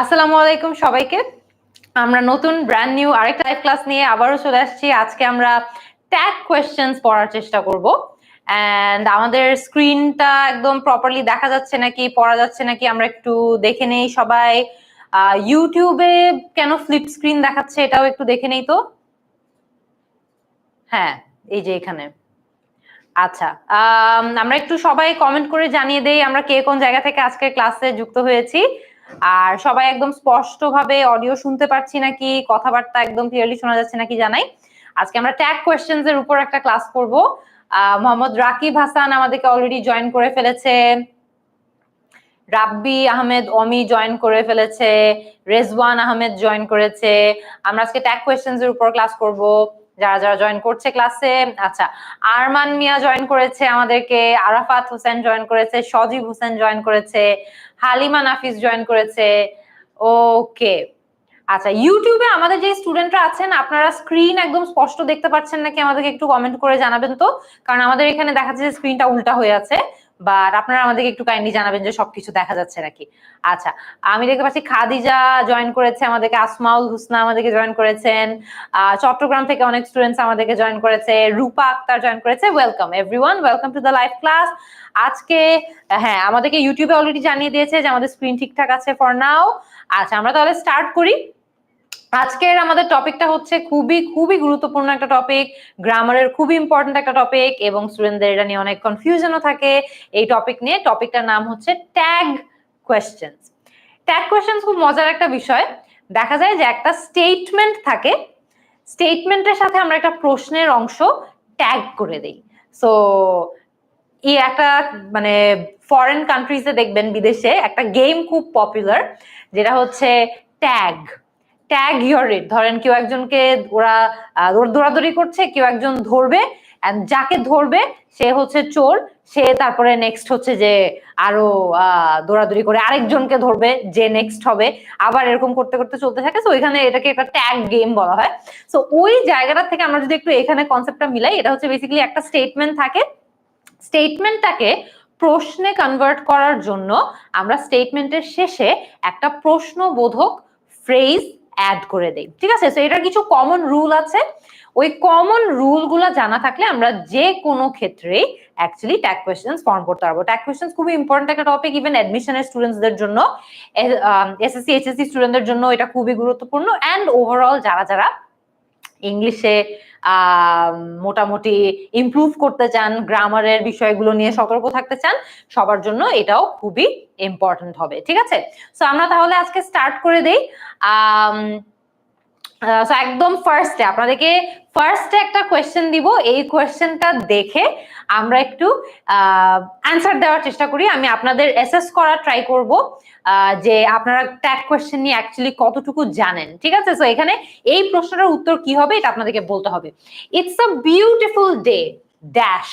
আসসালামু আলাইকুম সবাইকে। আমরা নতুন ব্র্যান্ড নিউ আরেকটা লাইভ ক্লাস নিয়ে আবারও চলে আসছি। আজকে আমরা ট্যাগ কোয়েশ্চেন্স পড়ার চেষ্টা করব। এন্ড আমাদের স্ক্রিনটা একদম প্রপারলি দেখা যাচ্ছে নাকি, পড়া যাচ্ছে নাকি আমরা একটু দেখে নেই সবাই। ইউটিউবে কেন ফ্লিপ স্ক্রিন দেখাচ্ছে এটাও একটু দেখে নেই তো। হ্যাঁ, এই যে এখানে। আচ্ছা, আমরা একটু সবাই কমেন্ট করে জানিয়ে দেই আমরা কে কোন জায়গা থেকে আজকের ক্লাসে যুক্ত হয়েছি। আর সবাই একদম স্পষ্টভাবে অডিও শুনতে পাচ্ছি নাকি, কথাবার্তা একদম ক্লিয়ারলি শোনা যাচ্ছে নাকি জানাই। আজকে আমরা ট্যাগ কোয়েশ্চেনস এর উপর একটা ক্লাস করব। মোহাম্মদ রাকিব হাসান আমাদেরকে অলরেডি জয়েন করে ফেলেছে। রাব্বি আহমেদ অমি জয়েন করে ফেলেছে। রেজওয়ান আহমেদ জয়েন করেছে। আমরা আজকে ট্যাগ কোয়েশ্চেনস এর উপর ক্লাস করব। যারা যারা জয়েন করছে ক্লাসে, আচ্ছা, আরমান মিয়া জয়েন করেছে আমাদেরকে, আরাফাত হোসেন জয়েন করেছে, সজীব হোসেন জয়েন করেছে, হালিমা নাফিস জয়েন করেছে। ওকে, আচ্ছা, ইউটিউবে আমাদের যে স্টুডেন্টরা আছেন আপনারা স্ক্রিন একদম স্পষ্ট দেখতে পাচ্ছেন নাকি আমাদেরকে একটু কমেন্ট করে জানাবেন তো, কারণ আমাদের এখানে দেখা যাচ্ছে যে স্ক্রিনটা উল্টা হয়ে আছে। বাট আপনারা আমাদেরকে একটু কাইন্ডলি জানাবেন যে সবকিছু দেখা যাচ্ছে নাকি। আচ্ছা, আমি দেখতে পাচ্ছি খাদিজা জয়েন করেছে আমাদেরকে, আসমাউল হুসনা আমাদেরকে জয়েন করেছেন, চট্টগ্রাম থেকে অনেক স্টুডেন্টস আমাদেরকে জয়েন করেছে, রূপা আক্তার জয়েন করেছে। Welcome everyone, welcome to the live class. আজকে হ্যাঁ, আমাদেরকে ইউটিউবে অলরেডি জানিয়ে দিয়েছে যে আমাদের স্ক্রিন ঠিকঠাক আছে ফর নাও। আচ্ছা, আমরা তাহলে স্টার্ট করি। আজকের আমাদের টপিকটা হচ্ছে খুবই খুবই গুরুত্বপূর্ণ একটা টপিক, গ্রামারের খুবই ইম্পর্টেন্ট একটা টপিক, এবং স্টুডেন্টদের এটা নিয়ে অনেক কনফিউশনও থাকে এই টপিক নিয়ে। টপিকটার নাম হচ্ছে ট্যাগ কোয়েশ্চেন্স। ট্যাগ কোয়েশ্চেন্স খুব মজার একটা বিষয়। দেখা যায় যে একটা স্টেটমেন্ট থাকে, স্টেটমেন্টের সাথে আমরা একটা প্রশ্নের অংশ ট্যাগ করে দেই। সো এই একটা মানে ফরেন কান্ট্রিজে দেখবেন, বিদেশে একটা গেম খুব পপুলার, যেটা হচ্ছে ট্যাগ ট্যাগ ইউর ইট। ধরেন কেউ একজনকে ওরা দৌড়াদৌড়ি করছে, কেউ একজন ধরবে, যাকে ধরবে সে হচ্ছে চোর, সে তারপরে নেক্সট হচ্ছে যে আরো দৌড়াদৌড়ি করে আরেকজনকে ধরবে, যে নেক্সট হবে, আবার এরকম করতে করতে চলতে থাকে। তো এখানে এটাকে একটা ট্যাগ গেম বলা হয়। তো ওই জায়গাটা থেকে আমরা যদি একটু এখানে কনসেপ্টটা মিলাই, এটা হচ্ছে বেসিক্যালি একটা স্টেটমেন্ট থাকে, স্টেটমেন্টটাকে প্রশ্নে কনভার্ট করার জন্য আমরা স্টেটমেন্টের শেষে একটা প্রশ্নবোধক ফ্রেজ অ্যাড করে দেই। ঠিক আছে, তো এটার কিছু কমন রুল আছে। ওই কমন রুলগুলো জানা থাকলে আমরা যে কোনো ক্ষেত্রেই অ্যাকচুয়ালি ট্যাগ কোয়েশ্চেন্স ফর্ম করতে পারবো। ট্যাগ কোয়েশ্চেন্স খুবই ইম্পর্টেন্ট একটা টপিক, ইভেন অ্যাডমিশনের স্টুডেন্টসদের জন্য, এসএসসি এইচএসসি স্টুডেন্টদের জন্য এটা খুবই গুরুত্বপূর্ণ। অ্যান্ড ওভারঅল যারা যারা ইংলিশে মোটামুটি ইমপ্রুভ করতে চান, গ্রামারের বিষয়গুলো নিয়ে সতর্ক থাকতে চান, সবার জন্য এটাও খুবই ইম্পর্টেন্ট হবে। ঠিক আছে, সো আমরা তাহলে আজকে স্টার্ট করে দেই। একদম ফার্স্টে আপনাদেরকে একটা কোয়েশ্চেন দিব। এই কোয়েশ্চেনটা দেখে আমরা একটু অ্যান্সার দেওয়ার চেষ্টা করি। আমি আপনাদের অ্যাসেস করা ট্রাই করব যে আপনারা ট্যাগ কোয়েশ্চেন নিয়ে অ্যাকচুয়ালি কতটুকু জানেন। ঠিক আছে, সো এখানে এই প্রশ্নটার উত্তর কি হবে এটা আপনাদেরকে বলতে হবে। It's a beautiful day dash.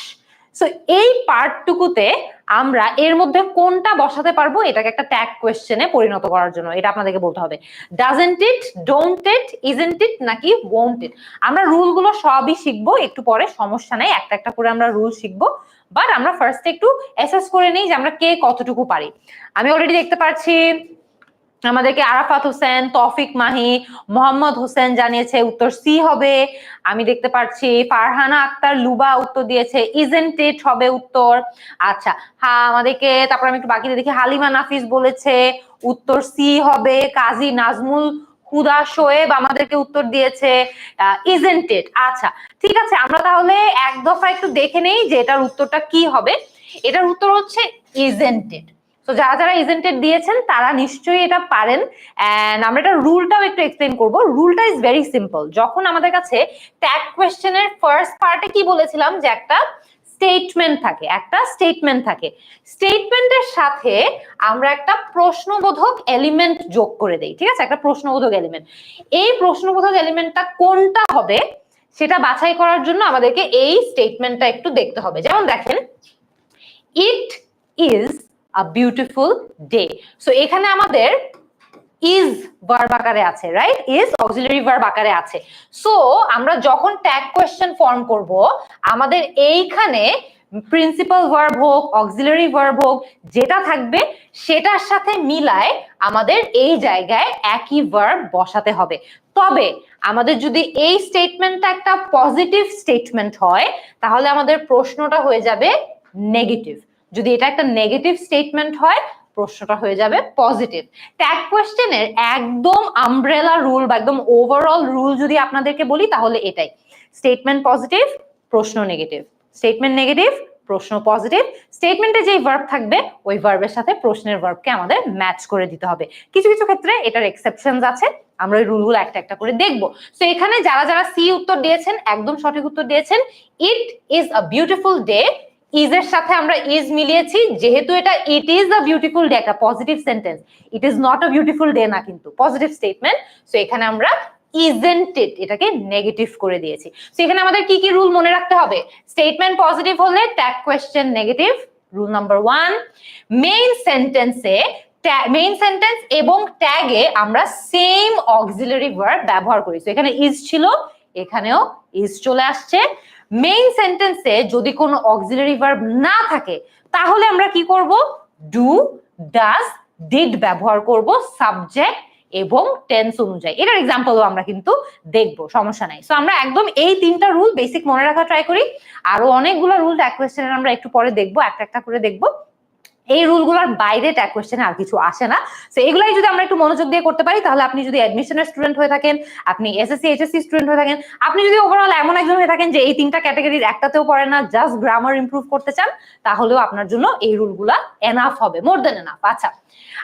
So এই পার্টটুকুতে আমরা এর মধ্যে কোনটা বসাতে পারবো এটাকে একটা ট্যাগ কোয়েশ্চেনে পরিণত করার জন্য, এটা আপনাদেরকে বলতে হবে। Doesn't it, don't it, isn't it নাকি ওয়ন্ট ইট। আমরা রুলগুলো সবই শিখবো একটু পরে, সমস্যা নেই, একটা একটা করে আমরা রুল শিখবো। বাট আমরা ফার্স্টে একটু অ্যাসেস করে নিই যে আমরা কে কতটুকু পারি। আমি অলরেডি দেখতে পাচ্ছি আমাদেরকে আরাফাত হোসেন, তৌফিক মাহি, মোহাম্মদ হোসেন জানিয়েছে উত্তর সি হবে। আমি দেখতে পাচ্ছি ফারহানা আক্তার লুবা উত্তর দিয়েছে ইজন্ট ইট হবে উত্তর। আচ্ছা, হ্যাঁ, আমাদেরকে তারপর আমি একটু বাকিতে দেখি, হালিমা নাফিস বলেছে উত্তর সি হবে। কাজী নাজমুল হুদা শোয়েব আমাদেরকে উত্তর দিয়েছে ইজন্ট ইট। আচ্ছা, ঠিক আছে, আমরা তাহলে এক দফা একটু দেখে নেই যে এটার উত্তরটা কি হবে। এটার উত্তর হচ্ছে ইজন্ট ইট। তো যারা যারা ইজেন্টেড দিয়েছেন তারা নিশ্চয়ই এটা পারেন। এন্ড আমরা এটা রুলটাও একটু এক্সপ্লেন করব। রুলটা ইজ ভেরি সিম্পল। যখন আমাদের কাছে ট্যাগ কোয়েশ্চেনের ফার্স্ট পার্টে কি বলেছিলাম যে একটা স্টেটমেন্ট থাকে, একটা স্টেটমেন্ট থাকে, স্টেটমেন্টের সাথে আমরা একটা প্রশ্নবোধক এলিমেন্ট যোগ করে দেই। ঠিক আছে, একটা প্রশ্নবোধক এলিমেন্ট। এই প্রশ্নবোধক এলিমেন্টটা কোনটা হবে সেটা বাছাই করার জন্য আমাদেরকে এই স্টেটমেন্টটা একটু দেখতে হবে। যেমন দেখেন, it is a beautiful day. So এখানে আমাদের is verb আকারে আছে, রাইট? is auxiliary verb আকারে আছে। সো আমরা যখন ট্যাগ কোয়েশ্চেন ফর্ম করব আমাদের এইখানে প্রিন্সিপাল ভার্ব হোক, অক্সিলারি ভার্ব হোক, যেটা থাকবে সেটার সাথে মিলায় আমাদের এই জায়গায় একই ভার্ব বসাতে হবে। তবে আমাদের যদি এই স্টেটমেন্টটা একটা পজিটিভ স্টেটমেন্ট হয় তাহলে আমাদের প্রশ্নটা হয়ে যাবে নেগেটিভ। যদি এটা একটা নেগেটিভ স্টেটমেন্ট হয় প্রশ্নটা হয়ে যাবে পজিটিভ। ট্যাগ কোয়েশ্চেনের একদম আমব্রেলা রুল বা একদম ওভারঅল রুল যদি আপনাদেরকে বলি তাহলে এটাই, স্টেটমেন্ট পজিটিভ, প্রশ্ন নেগেটিভ, স্টেটমেন্ট নেগেটিভ, প্রশ্ন পজিটিভ, স্টেটমেন্টে যেই ভার্ব থাকবে ওই ভার্বের সাথে প্রশ্নের ভার্বকে আমাদের ম্যাচ করে দিতে হবে। কিছু কিছু ক্ষেত্রে এটার এক্সেপশনস আছে, আমরা ওই রুলগুলো একটা একটা করে দেখবো। তো এখানে যারা যারা সি উত্তর দিয়েছেন একদম সঠিক উত্তর দিয়েছেন। It is a beautiful day, is এর সাথে আমরা ইজ মিলিয়েছি, যেহেতু এটা it is a beautiful day একটা positive sentence, it is not a beautiful day না কিন্তু পজিটিভ স্টেটমেন্ট, সো এখানে আমরা ইজেন্ট ইট এটাকে নেগেটিভ করে দিয়েছি। সো এখানে আমাদের কি কি রুল মনে রাখতে হবে? স্টেটমেন্ট পজিটিভ হলে tag question negative, rule number 1। Main সেন্টেন্সে মেইন সেন্টেন্স এবং ট্যাগে আমরা সেম অক্সিলারি ভার্ব ব্যবহার করি। সো এখানে ইজ ছিল, এখানেও ইজ চলে আসছে। মেইন সেন্টেন্সে যদি কোনো অক্সিলারি ভার্ব না থাকে তাহলে আমরা কি করব? ডু, ডাজ, ডিড ব্যবহার করব সাবজেক্ট এবং টেন্স অনুযায়ী। এটার এক্সাম্পলও আমরা কিন্তু দেখবো, সমস্যা নাই। সো আমরা একদম এই তিনটা রুল বেসিক মনে রাখা ট্রাই করি। আরো অনেকগুলো রুল ট্যাগ কোয়েশ্চেনের আমরা একটু পরে দেখবো, একটা একটা করে দেখবো। এই রুলগুলোর বাইরে ট্যাগ কোয়েশ্চেনে আর কিছু আসে না। সো এগুলাই যদি আমরা একটু মনোযোগ দিয়ে করতে পারি তাহলে আপনি যদি অ্যাডমিশনের স্টুডেন্ট হয়ে থাকেন, আপনি এসএসসি এইচএসসি স্টুডেন্ট হয়ে থাকেন, আপনি যদি ওভারঅল এমন একজন হয়ে থাকেন যে এই তিনটা ক্যাটাগরির একটাতেও পড়েন না, জাস্ট গ্রামার ইমপ্রুভ করতে চান, তাহলেও আপনার জন্য এই রুলগুলা এনাফ হবে, মোর দেন এনাফ। আচ্ছা,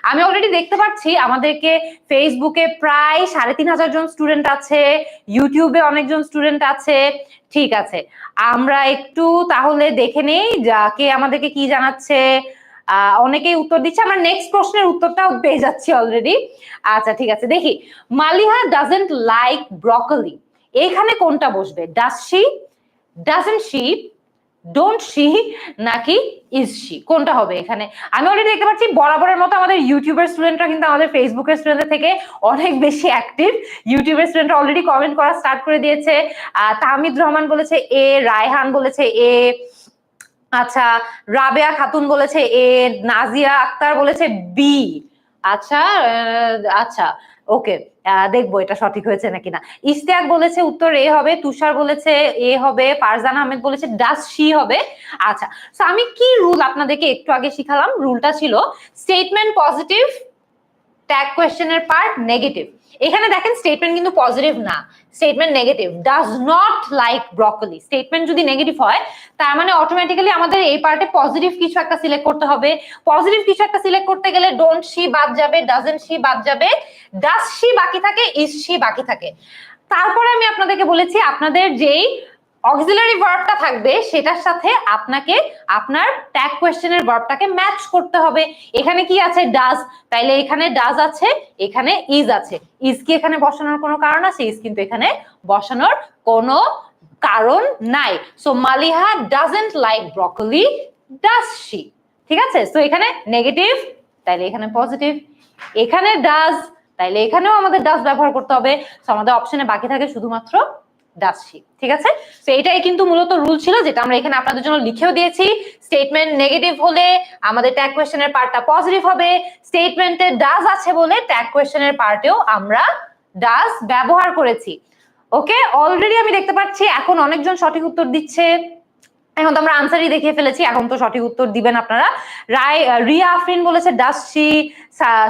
আমি অলরেডি দেখতে পাচ্ছি আমাদেরকে ফেসবুকে প্রায় 3500 জন স্টুডেন্ট আছে, ইউটিউবে অনেকজন স্টুডেন্ট আছে। ঠিক আছে, আমরা একটু তাহলে দেখে নেই কে আমাদেরকে কি জানাচ্ছে। অনেকেই উত্তর দিচ্ছে, আমরা নেক্সট প্রশ্নের উত্তরটাও পেয়ে যাচ্ছি অলরেডি। আচ্ছা ঠিক আছে, দেখি। মালিহা ডাজন্ট লাইক ব্রকলি, এইখানে কোনটা বসবে? Does she, doesn't she, don't she নাকি ইজ শি, কোনটা হবে এখানে? আমি অলরেডি দেখতে পাচ্ছি বরাবরের মতো আমাদের ইউটিউবের স্টুডেন্টরা কিন্তু আমাদের ফেসবুকের স্টুডেন্টদের থেকে অনেক বেশি অ্যাক্টিভ। ইউটিউবের স্টুডেন্টরা অলরেডি কমেন্ট করা স্টার্ট করে দিয়েছে। তাহমিদ রহমান বলেছে এ, রায়হান বলেছে এ, আচ্ছা রাবেয়া খাতুন বলেছে এ, নাজিয়া আক্তার বলেছে বি। আচ্ছা আচ্ছা ওকে, দেখবো এটা সঠিক হয়েছে নাকি না। ইশতিয়াক বলেছে উত্তর এ হবে, তুষার বলেছে এ হবে, ফারজান আহমেদ বলেছে ডাজ শি হবে। আচ্ছা, সো আমি কি রুল আপনাদেরকে একটু আগে শিখালাম, রুলটা ছিল স্টেটমেন্ট পজিটিভ, ট্যাগ কোয়েশ্চেনের পার্ট নেগেটিভ। এখানে দেখেন স্টেটমেন্ট কিন্তু পজিটিভ না, statement negative. Does not like broccoli, statement যদি নেগেটিভ হয় তার মানে অটোমেটিক্যালি আমাদের এই পার্টে পজিটিভ কিছু একটা সিলেক্ট করতে হবে। পজিটিভ কিছু একটা সিলেক্ট করতে গেলে ডোন্ট শি বাদ যাবে, ডাজন্ট শি বাদ যাবে, ডাজ শি বাকি থাকে, ইজ শি বাকি থাকে। তারপরে আমি আপনাদেরকে বলেছি আপনাদের যেই অক্সিলারি ভার্বটা থাকবে সেটার সাথে আপনাকে আপনার ট্যাগ কোয়েশ্চেনের ভার্বটাকে ম্যাচ করতে হবে। এখানে কি আছে? ডাজ, তাইলে এখানে ডাজ আছে, এখানে ইজ আছে। ইজ কি এখানে বসানোর কোনো কারণ আছে? ইজ কিন্তু এখানে বসানোর কোনো কারণ নাই। So Maliha doesn't like broccoli, does she. ঠিক আছে, সো এখানে নেগেটিভ, তাইলে এখানে পজিটিভ। এখানে ডাজ, তাইলে এখানেও আমাদের ডাজ ব্যবহার করতে হবে। সো আমাদের অপশনে বাকি থাকে শুধুমাত্র ডাজ শি। ঠিক আছে, তো এটাই কিন্তু মূলত রুল ছিল, যেটা আমরা এখানে আপনাদের জন্য লিখেও দিয়েছি। স্টেটমেন্ট নেগেটিভ হলে আমাদের ট্যাগ কোয়েশ্চেনের পার্টটা পজিটিভ হবে, স্টেটমেন্টে ডাজ আছে বলে ট্যাগ কোয়েশ্চেনের পার্টেও আমরা ডাজ ব্যবহার করেছি। ওকে, অলরেডি আমি দেখতে পাচ্ছি এখন অনেকজন সঠিক উত্তর দিচ্ছে। এখন তো আমরা আনসারই দেখিয়ে ফেলেছি, এখন তো সঠিক উত্তর দিবেন আপনারা। রিয়া আফরিন বলেছে ডাজ শি,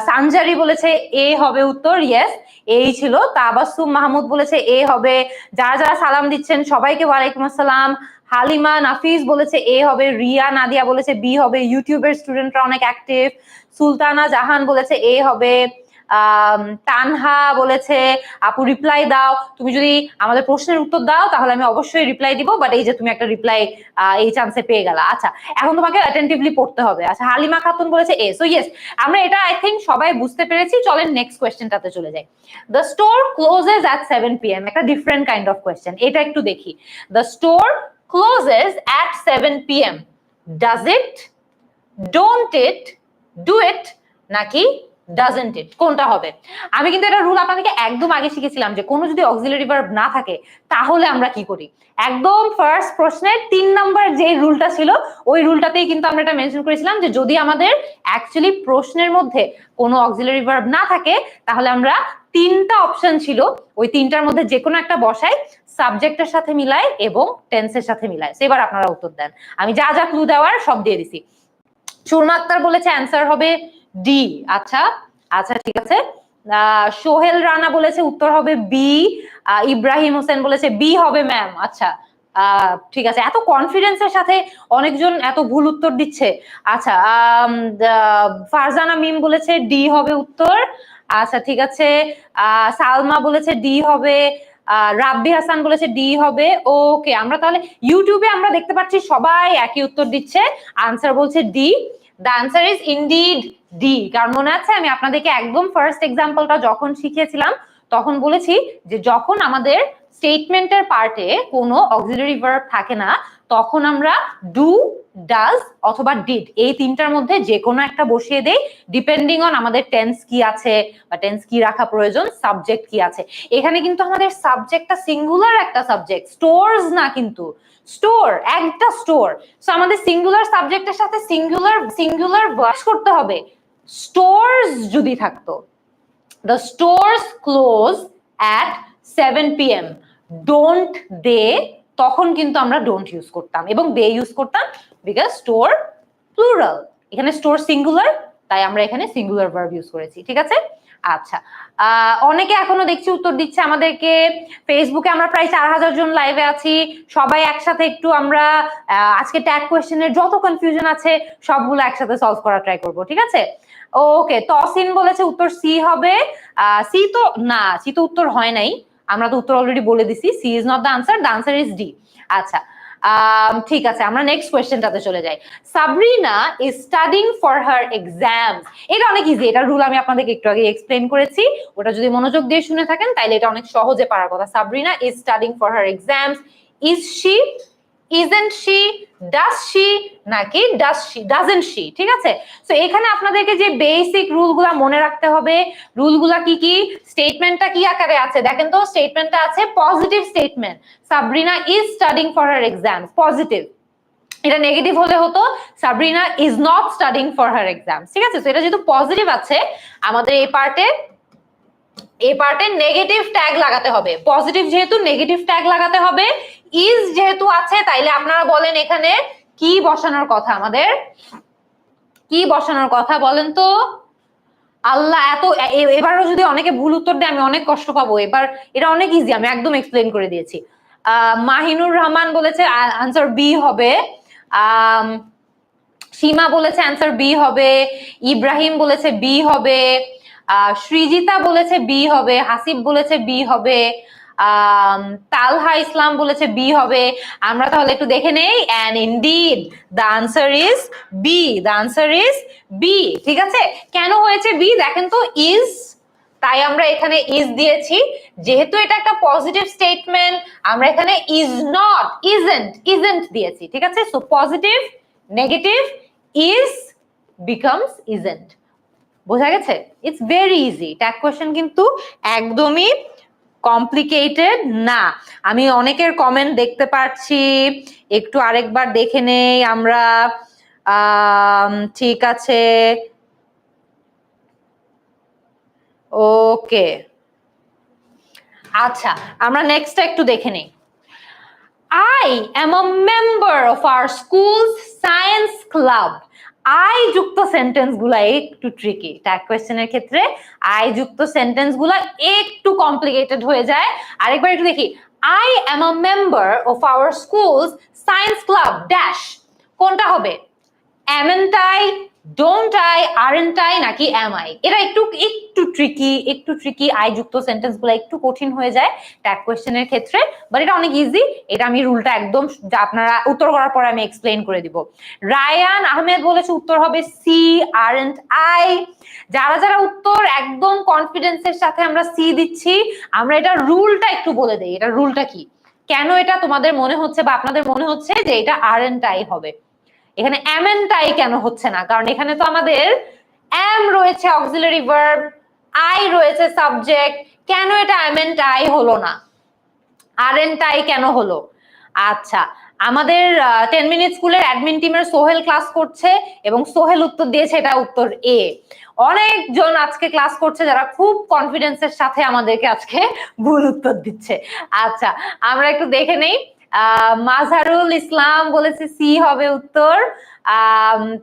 সানজারি বলেছে এ হবে উত্তর, ইয়েস এই ছিল। তাবাসসুম মাহমুদ বলেছে এ হবে। যারা যারা সালাম দিচ্ছেন সবাইকে ওয়ালাইকুম আসসালাম। হালিমা নাফিস বলেছে এ হবে, রিয়া নাদিয়া বলেছে বি হবে, ইউটিউবের স্টুডেন্টরা অনেক অ্যাক্টিভ। সুলতানা জাহান বলেছে এ হবে। তানহা বলেছে আপু রিপ্লাই দাও, তুমি যদি আমাদের প্রশ্নের উত্তর দাও তাহলে আমি অবশ্যই রিপ্লাই দিব, বাট এই যে তুমি একটা রিপ্লাই এই চান্সে পেয়ে গেলা। আচ্ছা, এখন তোমাকে অ্যাটেন্টিভলি পড়তে হবে। আচ্ছা, হালিমা খাতুন বলেছে এ, সো ইয়েস আমরা এটা আই থিংক সবাই বুঝতে পেরেছি। চলেন নেক্সট কোয়েশ্চেনটাতে চলে যাই। The store clauses at 7 PM, একটা ডিফারেন্ট কাইন্ড অফ কোয়েশ্চেন, এটা একটু দেখি। The store clauses at 7 PM, does it, don't it, do it নাকি ডাজন্ট ইট কোনটা হবে? আমি কিন্তু এটা রুল আপনাদেরকে একদম আগে শিখেছিলাম যে কোনো যদি অক্সিলারি ভার্ব না থাকে তাহলে আমরা কি করি। একদম ফার্স্ট প্রশ্নের 3 নাম্বার যে রুলটা ছিল ওই রুলটাতেই কিন্তু আমরা এটা মেনশন করেছিলাম যে যদি আমাদের অ্যাকচুয়ালি প্রশ্নের মধ্যে কোনো অক্সিলারি ভার্ব না থাকে তাহলে আমরা 3টা অপশন ছিল ওই 3টার মধ্যে যে কোনো একটা বসাই, সাবজেক্টের সাথে মিলায় এবং টেন্সের সাথে মিলায়। এবার আপনারা উত্তর দেন। আমি যা যা ক্লু দেওয়ার সব দিয়ে দিছি। সুরমা আক্তার বলেছে অ্যান্সার হবে ডি। আচ্ছা আচ্ছা ঠিক আছে। সোহেল রানা বলেছে উত্তর হবে বি। ইব্রাহিম হোসেন বলেছে বি হবে ম্যাম। আচ্ছা ঠিক আছে, এত কনফিডেন্সের সাথে অনেকজন এত ভুল উত্তর দিচ্ছে। আচ্ছা ফারজানা মিম বলেছে ডি হবে উত্তর। আচ্ছা ঠিক আছে, সালমা বলেছে ডি হবে। রাব্বি হাসান বলেছে ডি হবে। ওকে, আমরা তাহলে ইউটিউবে আমরা দেখতে পাচ্ছি সবাই একই উত্তর দিচ্ছে, আনসার বলছে D. The answer is indeed D. কারণ মনে আছে আমি আপনাদেরকে একদম ফার্স্ট এক্সাম্পলটা যখন শিখিয়েছিলাম তখন বলেছি যে যখন আমাদের স্টেটমেন্টের পার্টে কোনো অক্সিলারি ভার্ব থাকে না তখন আমরা ডু, ডাজ অথবা ডিড এই 3টার মধ্যে যে কোনো একটা বসিয়ে দেই ডিপেন্ডিং অন আমাদের টেন্স কি আছে বা টেন্স কি রাখা প্রয়োজন, সাবজেক্ট কি আছে। এখানে কিন্তু আমাদের সাবজেক্টটা সিঙ্গুলার একটা সাবজেক্ট, স্টোরস না কিন্তু, স্টোর একটা স্টোর। সো আমাদের সিঙ্গুলার সাবজেক্টের সাথে সিঙ্গুলার ভার্ব করতে হবে। স্টোরস যদি থাকতো the stores close at 7 PM, don't they, তখন কিন্তু আমরা ডোন্ট ইউজ করতাম এবং দে ইউজ করতাম বিকজ স্টোর প্লুরাল, এখানে স্টোর সিঙ্গুলার তাই আমরা এখানে সিঙ্গুলার ভার্ব ইউজ করেছি। ঠিক আছে, আচ্ছা অনেকে এখনো দেখছি উত্তর দিচ্ছে আমাদেরকে। ফেসবুকে আমরা প্রায় 4000 জন লাইভে আছি, সবাই একসাথে একটু আমরা আজকে ট্যাগ কোয়েশ্চেনের যত কনফিউশন আছে সবগুলো একসাথে সলভ করা ট্রাই করব। ঠিক আছে, ওকে। তসিন বলেছে উত্তর সি হবে। সি তো না, সি তো উত্তর হয় নাই, আমরা তো উত্তর অলরেডি বলে দিছি। C is not the answer, the answer is D. আচ্ছা ঠিক আছে, আমরা নেক্সট কোয়েশ্চেনটাতে চলে যাই। Sabrina is studying for her exams. এটা অনেক ইজি, এটা রুল আমি আপনাদেরকে একটু আগে এক্সপ্লেন করেছি, ওটা যদি মনোযোগ দিয়ে শুনে থাকেন তাহলে এটা অনেক সহজে পারার কথা। Sabrina is studying for her exams. Is she, isn't she, does she নাকি doesn't she। ঠিক আছে, সো এখানে আপনাদেরকে যে বেসিক রুলগুলা মনে রাখতে হবে। রুলগুলা কি কি, স্টেটমেন্টটা কি আকারে আছে দেখেন তো, স্টেটমেন্টটা আছে positive statement. Sabrina is studying for her exams, positive. এটা নেগেটিভ হলে হতো Sabrina is not studying for her exams. ঠিক আছে, তো এটা যেহেতু পজিটিভ আছে আমাদের এই পার্টে নেগেটিভ ট্যাগ লাগাতে হবে। পজিটিভ যেহেতু নেগেটিভ ট্যাগ লাগাতে হবে। ইজ যেহেতু আছে তাইলে আপনারা বলেন এখানে কি বসানোর কথা, আমাদের কি বসানোর কথা বলেন তো। আল্লাহ, এত এবারও যদি অনেকে ভুল উত্তর দেয় আমি অনেক কষ্ট পাবো। এবার এটা অনেক ইজি, আমি একদম এক্সপ্লেন করে দিয়েছি। মাহিনুর রহমান বলেছে আনসার বি হবে। সীমা বলেছে আনসার বি হবে। ইব্রাহিম বলেছে বি হবে। সৃজিতা বলেছে বি হবে। হাসিব বলেছে বি হবে। তালহা ইসলাম বলেছে বি হবে। আমরা তাহলে একটু দেখে নেই। and indeed the answer is B, the answer is B। ঠিক আছে, কেন হয়েছে বি দেখেন তো, ইজ, তাই আমরা এখানে ইজ দিয়েছি। যেহেতু এটা একটা পজিটিভ স্টেটমেন্ট আমরা এখানে ইজ নট, ইজেন্ট দিয়েছি। ঠিক আছে, so positive negative is becomes isn't. বোঝা গেছে? It's very easy. Tag question কিন্তু একদমই কমপ্লিকেটেড না। আমি অনেকের কমেন্ট দেখতে পাচ্ছি, একটু আরেকবার দেখে নেই আমরা। ঠিক আছে, ওকে, আচ্ছা আমরা নেক্সট একটু দেখে নেই। I am a member of our school's science club. I যুক্ত সেন্টেন্স গুলা একটু ট্রিকি। ট্যাগ কোয়েশ্চেনের ক্ষেত্রে আই যুক্ত সেন্টেন্স গুলা একটু কমপ্লিকেটেড হয়ে যায়। আরেকবার একটু দেখি। I am a member of our school's science club dash, কোনটা হবে? Amn't I, don't I, aren't I নাকি am I? এটা একটু ট্রিকি। আই যুক্ত সেন্টেন্স গুলো একটু কঠিন হয়ে যায় ট্যাগ কোয়েশ্চেনের ক্ষেত্রে, বাট এটা অনেক ইজি। এটা আমি রুলটা একদম আপনারা উত্তর করার পরে আমি এক্সপ্লেন করে দিব। রায়ান আহমেদ বলেছে উত্তর হবে সি, aren't I। যারা উত্তর একদম কনফিডেন্সের সাথে আমরা সি দিচ্ছি, আমরা এটা রুলটা একটু বলে দেই। এটা রুলটা কি, কেন এটা তোমাদের মনে হচ্ছে বা আপনাদের মনে হচ্ছে যে এটা aren't I হবে। এখানে amn't I কেন হচ্ছে না, কারণ এখানে তো আমাদের am রয়েছে অক্সিলারি ভার্ব, I রয়েছে সাবজেক্ট, কেন এটা am and I হলো না, aren't I কেন হলো? আচ্ছা, আমাদের 10 মিনিট স্কুলের অ্যাডমিন টিমের সোহেল ক্লাস করছে এবং সোহেল উত্তর দিয়েছে এটা উত্তর এ। অনেকজন আজকে ক্লাস করছে যারা খুব কনফিডেন্সের সাথে আমাদেরকে আজকে ভুল উত্তর দিচ্ছে। আচ্ছা, আমরা একটু দেখে নেই। মাঝহারুল ইসলাম বলেছে সি হবে উত্তর।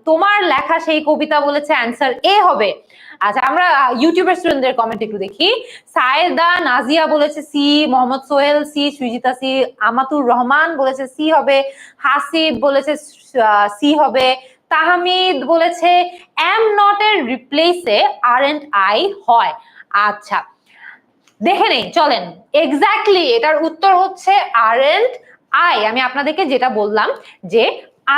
তোমার লেখা সেই কবিতা বলেছে অ্যান্সার এ হবে। আচ্ছা, আমরা ইউটিউবের স্টুডেন্টদের কমেন্ট একটু দেখি। সায়েদা নাজিয়া বলেছে C, Mohammad Sohel C, Srijita C, Amatur Rahman বলেছে সি হবে, হাসিব বলেছে সি হবে, তাহমিদ বলেছে এম নট এর রিপ্লেসে আরএন্ট আই হয়। আচ্ছা, দেখে নেই চলেন, এক্স্যাক্টলি এটার উত্তর হচ্ছে আরএন্ট আই। আমি আপনাদেরকে যেটা বললাম যে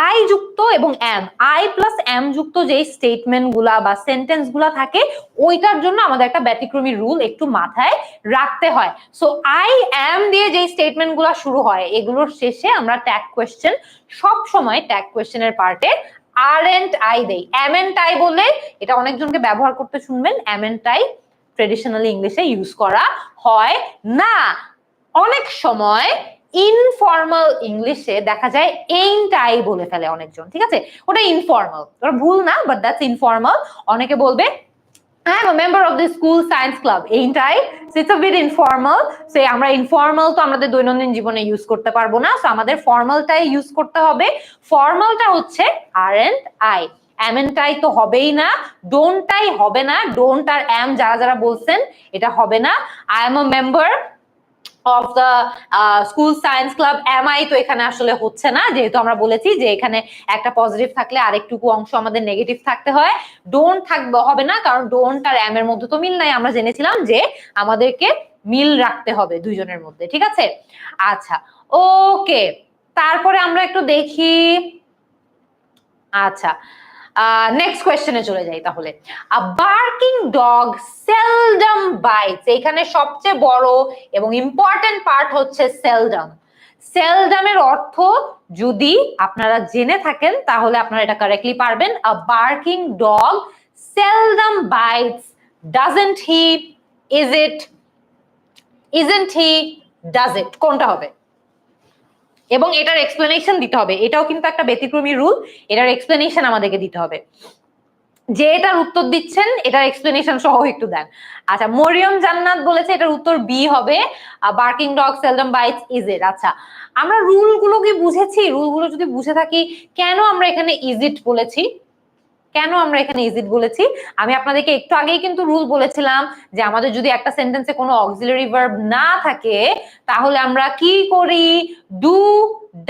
আই যুক্ত এবং এম, আই প্লাস এম যুক্ত যে স্টেটমেন্ট গুলা বা সেন্টেন্স গুলা থাকে ওইটার জন্য আমাদের একটা ব্যতিক্রমী রুল একটু মাথায় রাখতে হয়। সো আই এম দিয়ে যে স্টেটমেন্ট গুলা শুরু হয় এগুলোর শেষে আমরা ট্যাগ কোয়েশ্চেন সব সময় ট্যাগ কোয়েশ্চেনের পার্টে আরএন্ট আই দেই। এম এন্ড আই বলে এটা অনেকজনকে ব্যবহার করতে শুনবেন, এম এন্ড আই ট্রেডিশনালি ইংলিশে ইউজ করা হয় না। অনেক সময় ইনফর্মাল ইংলিশে দেখা যায় ain't I বলে ফেলে অনেকজন, ঠিক আছে? ওটা ইনফর্মাল, ওটা ভুল না, বাট দ্যাটস ইনফর্মাল। অনেকে বলবে I am a member of the school science club, ain't I? So it's a bit informal. So আমরা informal তো আমাদের দৈনন্দিন জীবনে ইউজ করতে পারবো না, সো আমাদের ফর্মালটাই ইউজ করতে হবে। ফর্মালটা হচ্ছে aren't I, am and I তো হবেই না, don't I হবে না, don't আর am যারা যারা বলছেন এটা হবে না। I am a member of the school science club, am I তো এখানে আসলে হচ্ছে না, যেহেতু আমরা বলেছি যে এখানে একটা পজিটিভ থাকলে আরেকটুকু অংশ আমাদের নেগেটিভ থাকতে হয়। ডোন্ট থাকবে হবে না, কারণ ডোন্ট আর এম এর মধ্যে তো মিল নাই, আমরা জেনেছিলাম যে আমাদেরকে মিল রাখতে হবে দুইজনের মধ্যে, ঠিক আছে? আচ্ছা, ওকে, তারপরে আমরা একটু দেখি। আচ্ছা, নেক্সট কোয়েশ্চেনে চলে যাই তাহলে। আ বার্কিং ডগ সেলডম বাইটস, এখানে সবচেয়ে বড় এবং ইম্পর্টেন্ট পার্ট হচ্ছে সেলডম। সেলডমের অর্থ যদি আপনারা জেনে থাকেন তাহলে আপনারা এটা কারেক্টলি পারবেন। আ barking dog seldom bites, doesn't he, is it, isn't he, does it, কোনটা হবে? এবং এটার এক্সপ্লেনেশন দিতে হবে, এটাও কিন্তু একটা ব্যতিক্রমী রুল, এটার এক্সপ্লেনেশন আমাদেরকে দিতে হবে। যে এটার উত্তর দিচ্ছেন এটার এক্সপ্লেনেশন সহ একটু দেন। আচ্ছা, মরিয়ম জান্নাত বলেছে এটার উত্তর বি হবে, barking dog seldom bites, is it. আচ্ছা, আমরা রুলগুলো কি বুঝেছি? রুলগুলো যদি বুঝে থাকি, কেন আমরা এখানে ইজ ইট বলেছি? কেন আমরা এখানে ইজ ইট বলেছি? আমি আপনাদেরকে একটু আগেই কিন্তু রুল বলেছিলাম যে আমাদের যদি একটা সেন্টেন্সে কোনো অক্সিলারি ভার্ব না থাকে তাহলে আমরা কি করি? ডু,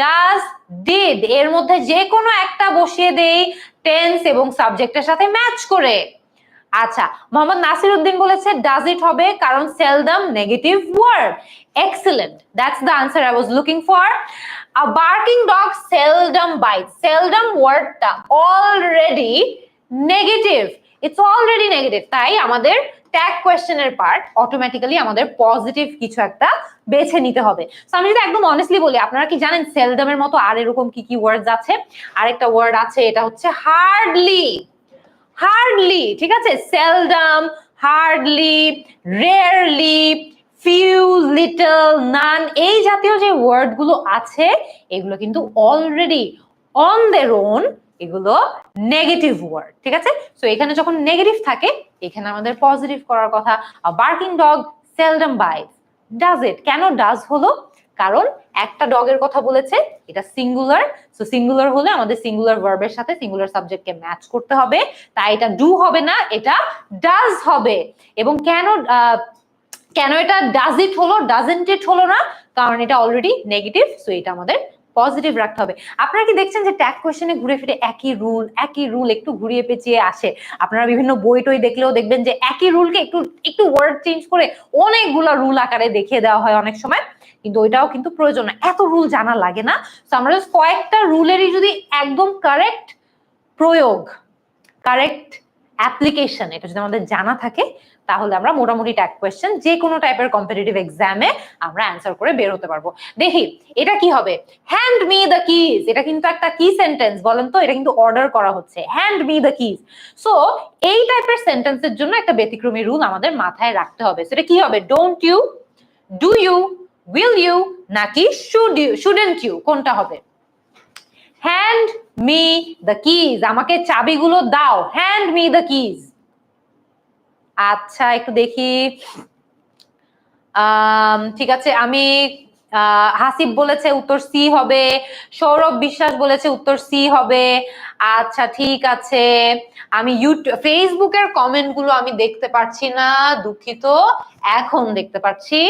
ডাজ, ডিড এর মধ্যে যে কোনো একটা বসিয়ে দেই টেন্স এবং সাবজেক্টের সাথে ম্যাচ করে। আচ্ছা, মোহাম্মদ নাসির উদ্দিন বলেছে ডাজ ইট হবে, কারণ seldom negative word. Excellent, that's the answer I was looking for. A barking dog seldom bites. Seldom ওয়ার্ডটা already negative, it's already negative, তাই আমাদের ট্যাগ কোয়েশ্চেনের পার্ট অটোমেটিক্যালি আমাদের পজিটিভ কিছু একটা বেছে নিতে হবে। সো আমি যদি একদম অনেস্টলি বলি, আপনারা কি জানেন সেলডমের মতো আর এরকম কি কি ওয়ার্ডস আছে? আরেকটা ওয়ার্ড আছে, এটা হচ্ছে হার্ডলি। হার্ডলি, ঠিক আছে? Seldom, hardly, rarely, few, little, none, এই জাতীয় যে ওয়ার্ড গুলো আছে এগুলো কিন্তু অলরেডি অন দেয়ার ওন এগুলো নেগেটিভ ওয়ার্ড, ঠিক আছে? সো এখানে যখন নেগেটিভ থাকে এখানে আমাদের পজিটিভ করার কথা। Barking dog seldom bites, does it, কেন ডাজ হলো? কারণ একটা ডগের কথা বলেছে, এটা সিঙ্গুলার, সো সিঙ্গুলার হলে আমাদের সিঙ্গুলার ভার্বের সাথে সিঙ্গুলার সাবজেক্টকে ম্যাচ করতে হবে, তাই এটা ডু হবে না, এটা ডাজ হবে। এবং কেন কেন এটা ডাজ ইট হলো, ডাজন্ট ইট হলো না? কারণ এটা অলরেডি নেগেটিভ, সো এটা আমাদের পজিটিভ রাখতে হবে। আপনারা কি দেখছেন যে ট্যাগ কোয়েশ্চেনে ঘুরে ফিরে একই রুল একটু ঘুরিয়ে পেঁচিয়ে আসে? আপনারা বিভিন্ন বই টই দেখলেও দেখবেন যে একই রুলকে একটু একটু ওয়ার্ড চেঞ্জ করে অনেকগুলো রুল আকারে দেখিয়ে দেওয়া হয় অনেক সময়, কিন্তু ওইটাও কিন্তু প্রয়োজন না, এত রুল জানা লাগে না। তো আমরা কয়েকটা রুলেরই যদি একদম কারেক্ট প্রয়োগ, কারেক্ট অ্যাপ্লিকেশন, এটা যদি আমাদের জানা থাকে তাহলে আমরা মোটামুটি ট্যাগ কোয়েশ্চেন যে কোনো টাইপের কম্পিটিটিভ এক্সামে আমরা অ্যান্সার করে বের হতে পারবো। দেখি এটা কি হবে, হ্যান্ড মি দ্য কিজ, এটা কিন্তু একটা কি সেন্টেন্স বলেন তো, এটা কিন্তু অর্ডার করা হচ্ছে, hand me the keys. So এই টাইপের সেন্টেন্সের জন্য একটা ব্যতিক্রমী রুল আমাদের মাথায় রাখতে হবে। সেটা কি হবে, don't you, do you, will you নাকি শুডেন্ট ইউ, কোনটা হবে? হ্যান্ড মি দ্য কিজ, আমাকে চাবিগুলো দাও, হ্যান্ড মি দ্য কিজ। আচ্ছা একটু দেখি, ঠিক আছে, আমি হাসিব বলেছে উত্তর সি হবে, সৌরভ বিশ্বাস বলেছে উত্তর সি হবে। আচ্ছা ঠিক আছে, আমি ফেসবুকের কমেন্ট গুলো আমি দেখতে পাচ্ছি না, দুঃখিত, এখন দেখতে পাচ্ছি।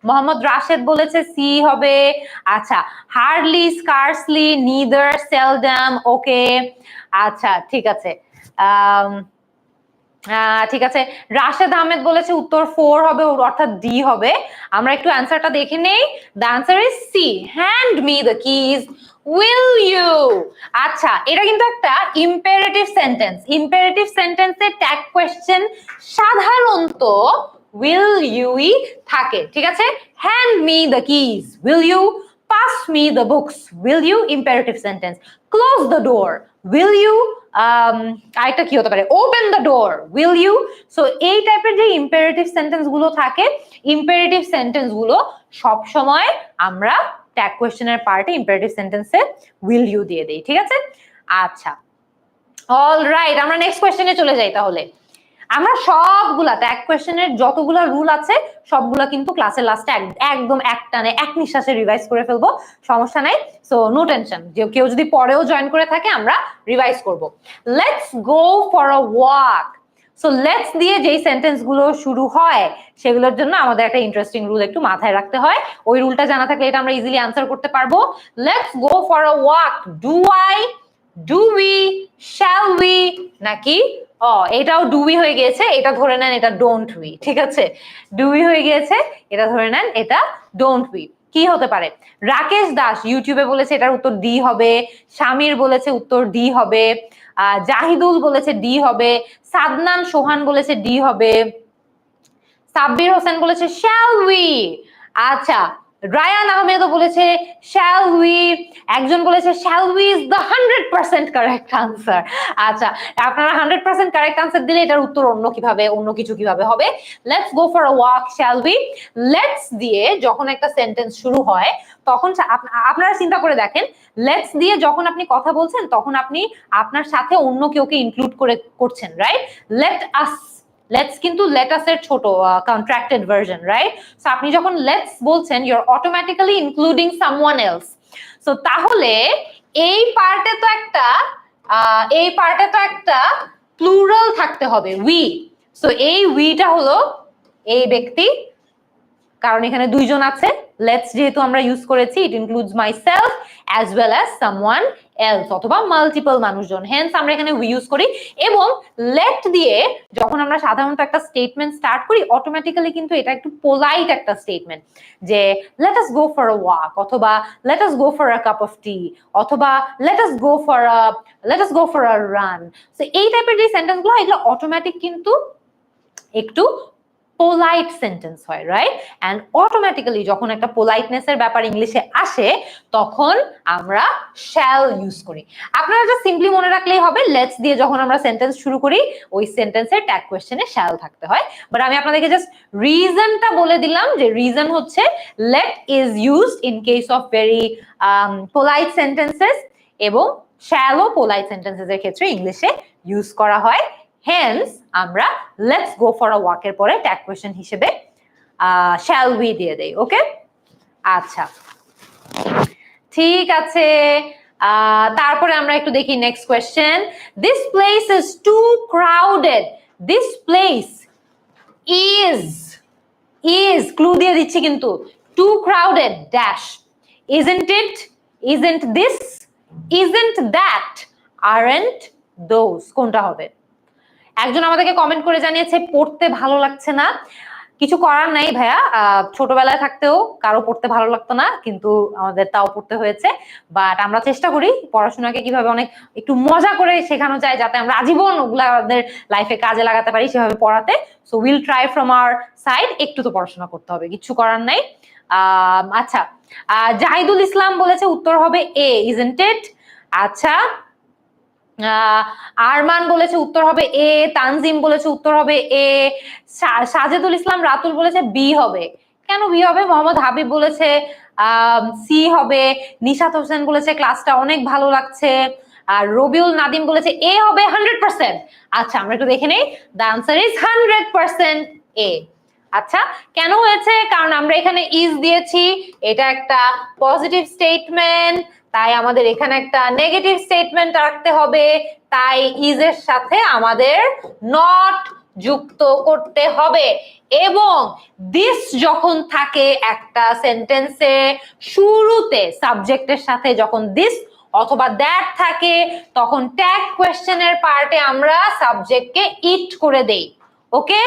মোহাম্মদ রাশেদ বলেছে সি হবে। আচ্ছা, হার্ডলি, স্কার্সলি, নিদার, সেলডাম, ওকে। আচ্ছা ঠিক আছে, ঠিক আছে, রাশেদ আহমেদ বলেছে উত্তর 4 হবে, অর্থাৎ ডি হবে। আমরা একটু অ্যান্সারটা দেখে নেই। The answer is C, hand me the keys, will you. আচ্ছা, এটা কিন্তু একটা ইম্পেরেটিভ সেন্টেন্স। ইম্পেরেটিভ সেন্টেন্সে ট্যাগ কোয়েশ্চেন সাধারণত উইল ইউই থাকে, ঠিক আছে? Hand me the keys, will you? Pass me the books, will you? Imperative sentence. Close the door, will you? আরেকটা কি হতে পারে, open the door, will you? So এই টাইপের যে ইম্পেরেটিভ সেন্টেন্স গুলো থাকে, ইম্পেরেটিভ সেন্টেন্স গুলো সব সময় আমরা ট্যাগ কোয়েশ্চেনের পার্টে ইম্পেরেটিভ সেন্টেন্সে উইল ইউ দিয়ে দেই, ঠিক আছে? আচ্ছা, অলরাইট, আমরা নেক্সট কোয়েশ্চেনে চলে যাই। তাহলে আমরা সবগুলা ট্যাগ কোয়েশ্চেনের যতগুলা রুল আছে সবগুলা কিন্তু ক্লাসের লাস্টে একদম একটানে এক নিঃশ্বাসে রিভাইজ করে ফেলবো, সমস্যা নাই। সো নো টেনশন, যে কেউ যদি পরেও জয়েন করে থাকে আমরা রিভাইজ করব। Let's go for a walk. So let's দিয়ে যেই সেন্টেন্স গুলো শুরু হয় সেগুলোর জন্য আমাদের একটা ইন্টারেস্টিং রুল একটু মাথায় রাখতে হয়। ওই রুলটা জানা থাকলে এটা আমরা ইজিলি আনসার করতে পারবো। Let's go for a walk, do I, do we, shall we নাকি এটাও ডুই হয়ে গিয়েছে, এটা ধরে নেন এটা ডোন্ট উই, ঠিক আছে? ডুই হয়ে গিয়েছে, এটা ধরে নেন এটা ডোন্ট উই। কি হতে পারে? রাকেশ দাস ইউটিউবে বলেছে এটার উত্তর ডি হবে, শামির বলেছে উত্তর ডি হবে, জাহিদুল বলেছে ডি হবে, সাদনান সোহান বলেছে ডি হবে, সাব্বির হোসেন বলেছে শ্যাল উই। আচ্ছা, রায়ান আহমেদও বলেছে শ্যাল উই, একজন বলেছে shall we is the 100% correct answer. আচ্ছা, আপনারা 100% কারেক্ট আনসার দিলে এটার উত্তর অন্য কিভাবে, অন্য কিছু কিভাবে হবে? Let's go for a walk, shall we. Let's দিয়ে যখন একটা সেন্টেন্স শুরু হয় তখন আপনারা চিন্তা করে দেখেন, লেটস দিয়ে যখন আপনি কথা বলছেন তখন আপনি আপনার সাথে অন্য কেউকে ইনক্লুড করে করছেন, রাইট? লেট আস, লেটস কিন্তু লেটাস এর ছোট কন্ট্রাক্টেড ভার্সন, রাইট? সো আপনি যখন লেটস বলছেন you are automatically including someone else. So তাহলে এই পার্টে তো একটা প্লুরাল থাকতে হবে, উই। সো এই উইটা হলো এই ব্যক্তি, কারণ এখানে দুইজন আছে। লেটস যেহেতু আমরা ইউজ করেছি, it includes myself as well as someone else, অথবা মাল্টিপল মানুষজন, হেন্স আমরা এখানে উই ইউজ করি। এবং লেট দিয়ে যখন আমরা সাধারণত একটা স্টেটমেন্ট স্টার্ট করি অটোমেটিক্যালি কিন্তু এটা একটু পোলাইট একটা স্টেটমেন্ট, যে let us go for a walk, অথবা let us go for a cup of tea, অথবা let us go for a run. So এই টাইপের যে সেন্টেন্স গুলো এগুলো অটোমেটিক কিন্তু একটু পোলাইট সেন্টেন্স হয়, রাইট? এন্ড অটোমেটিক্যালি যখন একটা পোলাইটনেসের ব্যাপার ইংলিশে আসে তখন আমরা শ্যাল ইউজ করি। আপনারা জাস্ট সিম্পলি মনে রাখলেই হবে, লেটস দিয়ে যখন আমরা সেন্টেন্স শুরু করি ওই সেন্টেন্সের ট্যাগ কোয়েশ্চেনে শ্যাল থাকতে হয়। বাট আমি আপনাদেরকে জাস্ট রিজনটা বলে দিলাম, যে রিজন হচ্ছে let is used in case of very polite sentences, এবং শ্যালও পোলাইট সেন্টেন্সেস এর ক্ষেত্রে ইংলিশে ইউজ করা হয়। হেন্স আমরা লেটস গো ফর আ ওয়াকের পরে ট্যাগ কোয়েশ্চেন হিসেবে শ্যাল উই দিয়ে দেই, ওকে? আচ্ছা ঠিক আছে, তারপরে আমরা একটু দেখি next question. This place is too crowded, this place is clue দিয়ে দিচ্ছি কিন্তু, too crowded dash, isn't it, isn't this, isn't that, aren't those, কোনটা হবে? একজন আমাদেরকে কমেন্ট করে জানিয়েছে পড়তে ভালো লাগছে না, কিছু করার নাই ভাইয়া, ছোটবেলায় থাকতেও কারো পড়তে ভালো লাগতো না, কিন্তু আমাদের তাও পড়তে হয়েছে। বাট আমরা চেষ্টা করি পড়াশোনাকে কিভাবে অনেক একটু মজা করে শেখানো যায়, যাতে আমরা আজীবন ওগুলা আমাদের লাইফে কাজে লাগাতে পারি সেভাবে পড়াতে। So will try from our side, একটু তো পড়াশোনা করতে হবে, কিছু করার নাই। আচ্ছা, জাহিদুল ইসলাম বলেছে উত্তর হবে এ, ইজন্ট ইট? আচ্ছা, আরমান বলেছে উত্তর হবে এ, তানজিম বলেছে উত্তর হবে এ, সাজেদুল ইসলাম রাতুল বলেছে বি হবে। কেন বি হবে? মোহাম্মদ হাবিব বলেছে সি হবে, নিশাত হোসেন বলেছে ক্লাসটা অনেক ভালো লাগছে, আর রবিউল নাদিম বলেছে এ হবে 100%। আচ্ছা, আমরা একটু দেখে নেই, দ্য আনসার ইজ 100% এ। আচ্ছা, কেন হয়েছে? কারণ আমরা এখানে ইজ দিয়েছি, এটা একটা পজিটিভ স্টেটমেন্ট, তাই আমাদের এখানে একটা নেগেটিভ স্টেটমেন্ট রাখতে হবে, তাই ইজ এর সাথে আমাদের নট যুক্ত করতে হবে। এবং দিস যখন থাকে একটা সেন্টেন্সে শুরুতে, সাবজেক্টের সাথে যখন দিস অথবা দ্যাট থাকে, তখন ট্যাগ কোয়েশ্চেনের পার্টে আমরা সাবজেক্টকে ইট করে দেই। Okay,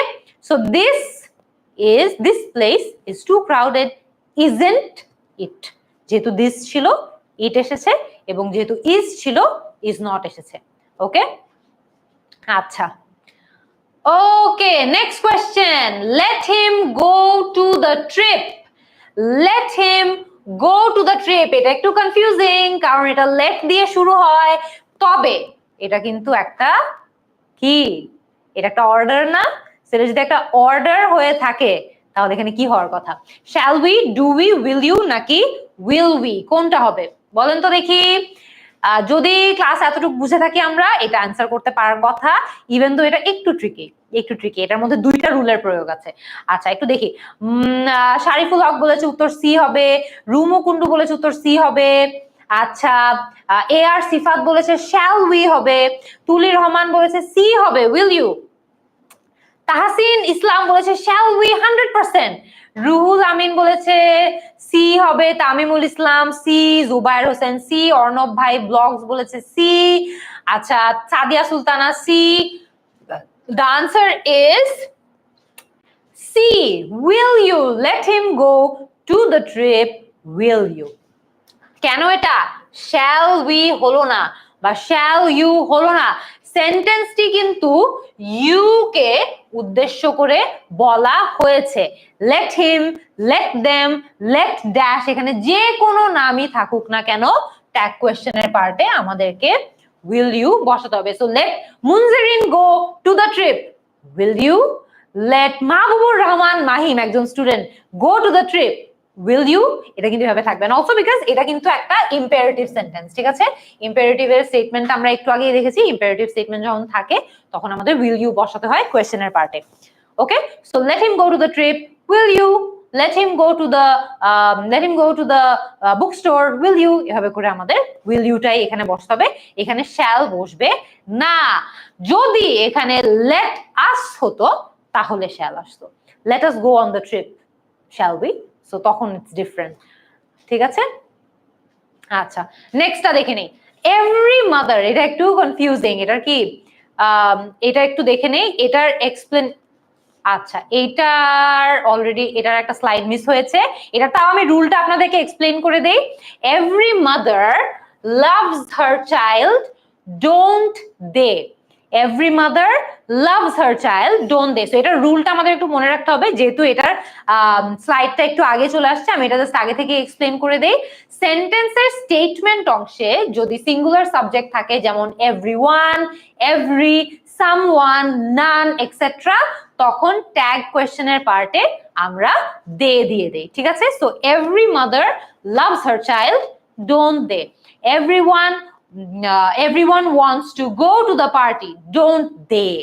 so this place is too crowded, isn't it? যেহেতু দিস ছিল ইট এসেছে, এবং যেহেতু ইজ ছিল ইজ নট এসেছে। ওকে, আচ্ছা, okay, next question, let him go to the trip, let him go to the trip। এটা একটু কনফিউজিং, কারণ এটা let দিয়ে শুরু হয়, তবে এটা কিন্তু একটা কি, এটা একটা অর্ডার না? সেটা যদি একটা অর্ডার হয়ে থাকে তাহলে এখানে কি হওয়ার কথা? Shall we, do we, will you, নাকি উইল উই, কোনটা হবে বলেন তো দেখি? যদি ক্লাস এতটুকু বুঝে থাকি আমরা, এটা আনসার করতে পারার কথা, ইভেন তো এটা একটু ট্রিকি, এটার মধ্যে দুইটা রুলের প্রয়োগ আছে। আচ্ছা, একটু দেখি। শারিফুল হক বলেছে উত্তর সি হবে, রুমু কুন্ডু বলেছে উত্তর সি হবে। আচ্ছা, এ আর সিফাত বলেছে শ্যাল উই হবে, তুলি রহমান বলেছে সি হবে, উইল ইউ। তাহসিন ইসলাম বলেছে শ্যাল উই 100%, রুহুল আমিন বলেছে সি হবে, তামিমুল ইসলাম সি, জুবায়ের হোসেন সি, অর্ণব ভাই ব্লগস বলেছে সি। আচ্ছা, Sadia Sultana C. The answer is C, will you let him go to the trip, will you? কেন এটা শ্যাল উই হলো না বা শ্যাল ইউ হলো না? সেন্টেন্সটি কিন্তু ইউ কে উদ্দেশ্য করে বলা হয়েছে। Let him, let them, let dash, এখানে যে কোনো নামই থাকুক না কেন, ট্যাগ কোয়েশ্চেনের পার্টে আমাদেরকে উইল ইউ বসাতে হবে। So let Munjirin go to the trip, will you? Let Mahbubur Rahman Mahim, একজন student, go to the trip, will you? এটা কিন্তু এভাবে থাকবে না, অলসো বিকজ এটা কিন্তু একটা ইম্পারেটিভ সেন্টেন্স। ঠিক আছে, ইম্পারেটিভের স্টেটমেন্ট আমরা একটু আগেই দেখেছি, ইম্পারেটিভ স্টেটমেন্ট যখন থাকে তখন আমাদের will you বসাতে হয় কোয়েশ্চেনের পার্টে। ওকে, so let him go to the trip, will you? let him go to the bookstore, will you? এভাবে করে আমাদের will you টাই এখানে বসতে হবে, এখানে shall বসবে না। যদি এখানে let us হতো তাহলে shall আসতো, let us go on the trip, shall we? So তখন ইটস ডিফারেন্ট। ঠিক আছে, আচ্ছা, নেক্সটটা দেখে নেই, এভরি মাদার, এটা একটু কনফিউজিং, এটার কি এটা একটু দেখে নেই, এটার এক্সপ্লেন। আচ্ছা, এইটার অলরেডি এটার একটা স্লাইড মিস হয়েছে, এটা তাও আমি রুলটা আপনাদেরকে এক্সপ্লেন করে দেই। Every mother loves her child, don't they. Every mother loves her child, don't they. So এটার রুলটা আমাদের একটু মনে রাখতে হবে, যেহেতু এটার স্লাইডটা একটু আগে চলে আসছে, আমি এটা জাস্ট আগে থেকে এক্সপ্লেন করে দেই। সেন্টেন্সের স্টেটমেন্ট অংশে যদি সিঙ্গুলার সাবজেক্ট থাকে, যেমন everyone, every, someone, none etcetera, তখন ট্যাগ কোয়েশ্চেনের পার্টে আমরা দে দিয়ে দেই। ঠিক আছে, so every mother loves her child, don't they. everyone wants to go to the party, don't they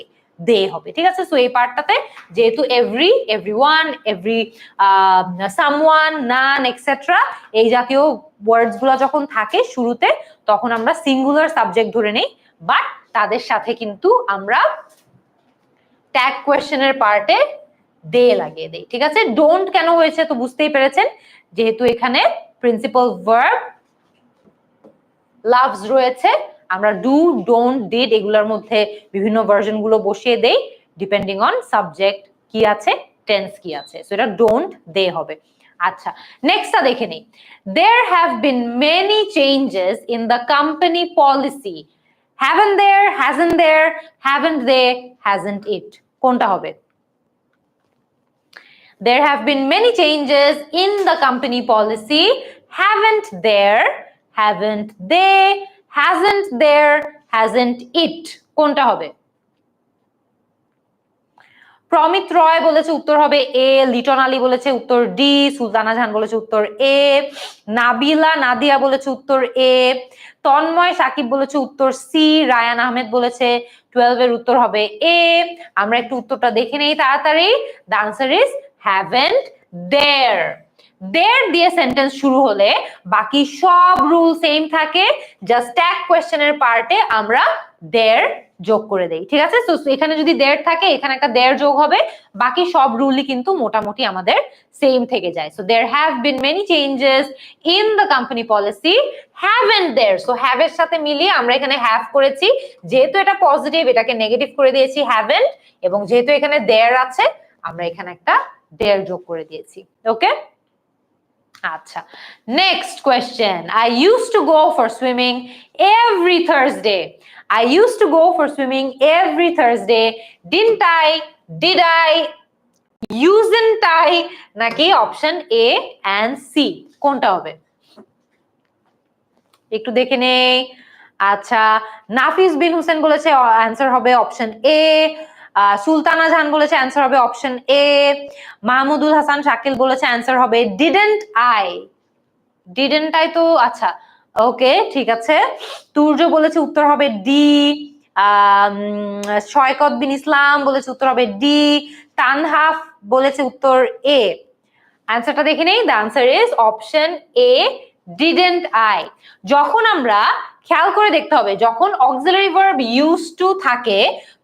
হবে। ঠিক আছে, সো এই পার্টটাতে যেহেতু every, everyone, every, someone, none etcetera, এই জাতীয় ওয়ার্ডস গুলো যখন থাকে শুরুতে, তখন আমরা সিঙ্গুলার সাবজেক্ট ধরে নেই, বাট তাদের সাথে কিন্তু আমরা ট্যাগ কোয়েশ্চেনের পার্টে দে লাগিয়ে দেই। ঠিক আছে, ডোন্ট কেন হয়েছে তো বুঝতেই পেরেছেন, যেহেতু এখানে প্রিন্সিপাল ভার্ব লাভস রয়েছে, আমরা ডু, ডোন্ট, ডিড এগুলোর মধ্যে বিভিন্ন ভার্সন গুলো বসিয়ে দেই ডিপেন্ডিং অন সাবজেক্ট কি আছে টেন্স কি আছে, সো এটা ডোন্ট দে হবে। আচ্ছা, নেক্সটটা দেখে নেই। There have been many changes in the company policy. Haven't there, hasn't there, haven't they, hasn't it? কোনটা হবে? There have been many changes in the company policy. Haven't there, haven't they, hasn't there, hasn't it? কোনটা হবে? প্রমিত রয় বলেছে উত্তর হবে এ, লিটন আলী বলেছে উত্তর ডি, সুলতানা জাহান বলেছে উত্তর এ, নাবিলা নাদিয়া বলেছে উত্তর এ, তন্ময় সাকিব বলেছে উত্তর সি, রায়ান আহমেদ বলেছে 12 এর উত্তর হবে এ। আমরা একটু উত্তরটা দেখে নেই তাড়াতাড়ি। দ্য আনসার ইজ হ্যাভেন্ট দেয়ার। দেয়ার দিয়ে সেন্টেন্স শুরু হলে বাকি সব রুল সেম থাকে, জাস্ট ট্যাগ কোয়েশ্চেনের পার্টে আমরা দেয়ার যোগ করে দেই, ঠিক আছে? সো এখানে যদি দেয়ার থাকে এখানে একটা দেয়ার যোগ হবে, বাকি সব রুলই কিন্তু মোটামুটি আমাদের সেম থেকে যায়। So there have been many changes in the company policy, haven't there. So have এর সাথে মিলিয়ে আমরা এখানে হ্যাভ করেছি, যেহেতু এটা পজিটিভ এটাকে নেগেটিভ করে দিয়েছি হ্যাভেন্ট, এবং যেহেতু এখানে দেয়ার আছে আমরা এখানে একটা দেয়ার যোগ করে দিয়েছি। ওকে, আচ্ছা, next question. I used to go for swimming every Thursday. I used to go for swimming every Thursday. Didn't I? Did I? Usn't I? নাকি অপশন এ এন্ড সি, কোনটা হবে? একটু দেখে নেই। আচ্ছা, নাফিস বিন হোসেন বলেছে অ্যান্সার হবে অপশন এ, সুলতানা জাহান বলেছে অ্যান্সার হবে অপশন এ, মাহমুদুল হাসান শাকিল বলেছে অ্যান্সার হবে ডিডেন্ট আই। ডিডেন্ট আই তো আচ্ছা, ওকে ঠিক আছে। তুর্য বলেছে উত্তর হবে ডি, শয়কত বিন ইসলাম বলেছে উত্তর হবে ডি, তানহাফ বলেছে উত্তর এ। অ্যান্সারটা দেখে নেই। The answer is option A, didn't I. যখন আমরা খেয়াল করে দেখতে হবে, যখন অক্সিলারি ভার্ব ইউজ টু থাকে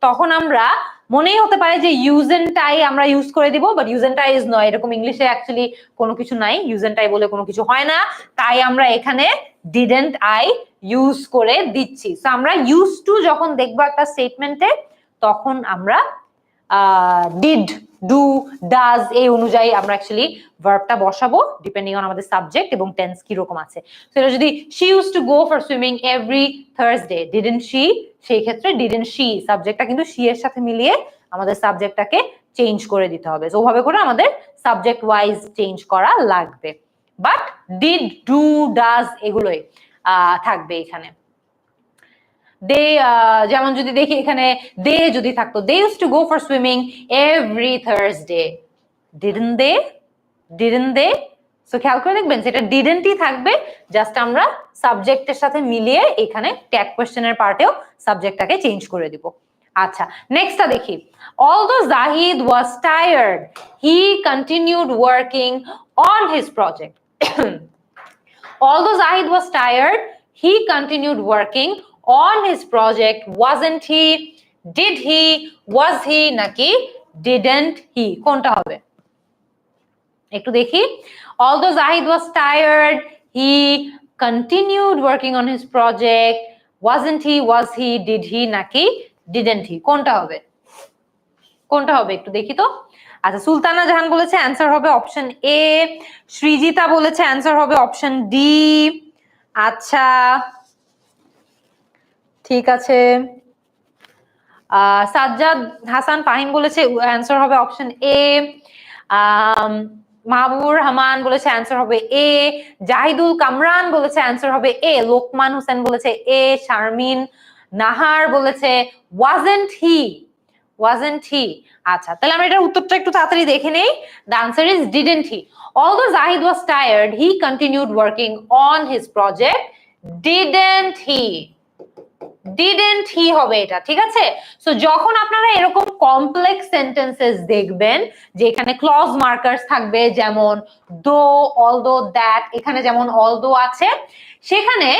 তখন আমরা মনেই হতে পারে যে ইউজ এন্ড টাই আমরা ইউজ করে দিব, but use and tie is নয়, এরকম ইংলিশে অ্যাকচুয়ালি কোনো কিছু নাই, ইউজ এন্ড টাই বলে কোনো কিছু হয় না, তাই আমরা এখানে ডিডেন্ট আই ইউজ করে দিচ্ছি। সো আমরা ইউজ টু যখন দেখবো একটা স্টেটমেন্টে তখন আমরা ডিড, ডু, ডাজ এই অনুযায়ী আমরা অ্যাকচুয়ালি ভার্বটা বসাবো ডিপেন্ডিং অন আমাদের সাবজেক্ট এবং টেন্স কি রকম আছে। সেটা যদি she used to go for swimming every Thursday, didn't she, সেই ক্ষেত্রে didn't she সাবজেক্টটা কিন্তু she এর সাথে মিলিয়ে আমাদের সাবজেক্টটাকে চেঞ্জ করে দিতে হবে। ওভাবে করে আমাদের সাবজেক্ট ওয়াইজ চেঞ্জ করা লাগবে, বাট ডিড, ডু, ডাজ এগুলোই থাকবে এখানে। দে যেমন যদি দেখি এখানে দে যদি থাকতো, they used to go for swimming every Thursday, didn't they, didn't they. So খেয়াল করে দেখবেন সেটা ডিডন্টই থাকবে, জাস্ট আমরা সাবজেক্টের সাথে মিলিয়ে এখানে ট্যাগ কোয়েশ্চেনের পার্টেও সাবজেক্টটাকে চেঞ্জ করে দিব। আচ্ছা, নেক্সটটা দেখি। Although Zahid was tired, he continued working on his project. Although Zahid was tired, he continued working on his project, wasn't he, did he, was he নাকি didn't he, কোনটা হবে? একটু দেখি। Although Zahid was tired, he continued working on his project, wasn't he, was he, did he নাকি didn't he, কোনটা হবে? কোনটা হবে একটু দেখি তো। আচ্ছা, সুলতানা জাহান বলেছে অ্যান্সার হবে অপশন এ, সৃজিতা বলেছে অ্যান্সার হবে অপশন ডি। আচ্ছা ঠিক আছে, সাজ্জাদ হাসান ফাহিম বলেছে অ্যান্সার হবে অপশন এ, মাহবুবুর রহমান বলেছে অ্যান্সার হবে এ, জাহিদুল কামরান বলেছে অ্যান্সার হবে এ, লোকমান হোসেন বলেছে এ, শারমিন নাহার বলেছে wasn't he, wasn't he। আচ্ছা, তাহলে আমরা এটার উত্তরটা একটু তাড়াতাড়ি দেখে নেই। The answer is didn't he. Although Zahid was tired, he continued working on his project, didn't he, didn't he হবে এটা, ঠিক আছে? সো যখন আপনারা এরকম কমপ্লেক্স সেন্টেন্সেস দেখবেন যে এখানে ক্লজ মার্কার্স থাকবে, যেমন দো, অলদো, দ্যাট, এখানে যেমন অলদো আছে, সেখানে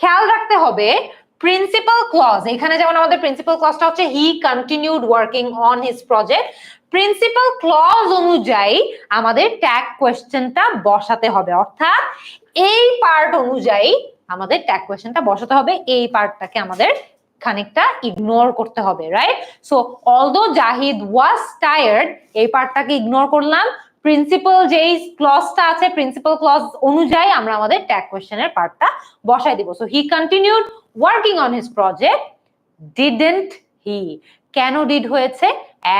খেয়াল রাখতে হবে প্রিন্সিপাল ক্লজ। এখানে যেমন আমাদের প্রিন্সিপাল ক্লজটা হচ্ছে he continued working on his project, principal clause অনুযায়ী আমাদের ট্যাগ কোয়েশ্চেনটা বসাতে হবে, অর্থাৎ এই পার্ট অনুযায়ী আমাদের ট্যাগ কোয়েশ্চেনটা বসাতে হবে, এই পার্টটাকে আমাদের খানিকটা ইগনোর করতে হবে, right? So although Zahid was tired, এই পার্টটাকে ইগনোর করলাম। প্রিন্সিপাল যেই ক্লজটা আছে, প্রিন্সিপাল ক্লজ অনুযায়ী আমরা আমাদের ট্যাগ কোয়েশ্চেনের পার্টটা বসাই দিব। So he continued working on his project, didn't he. কেন ডিড হয়েছে?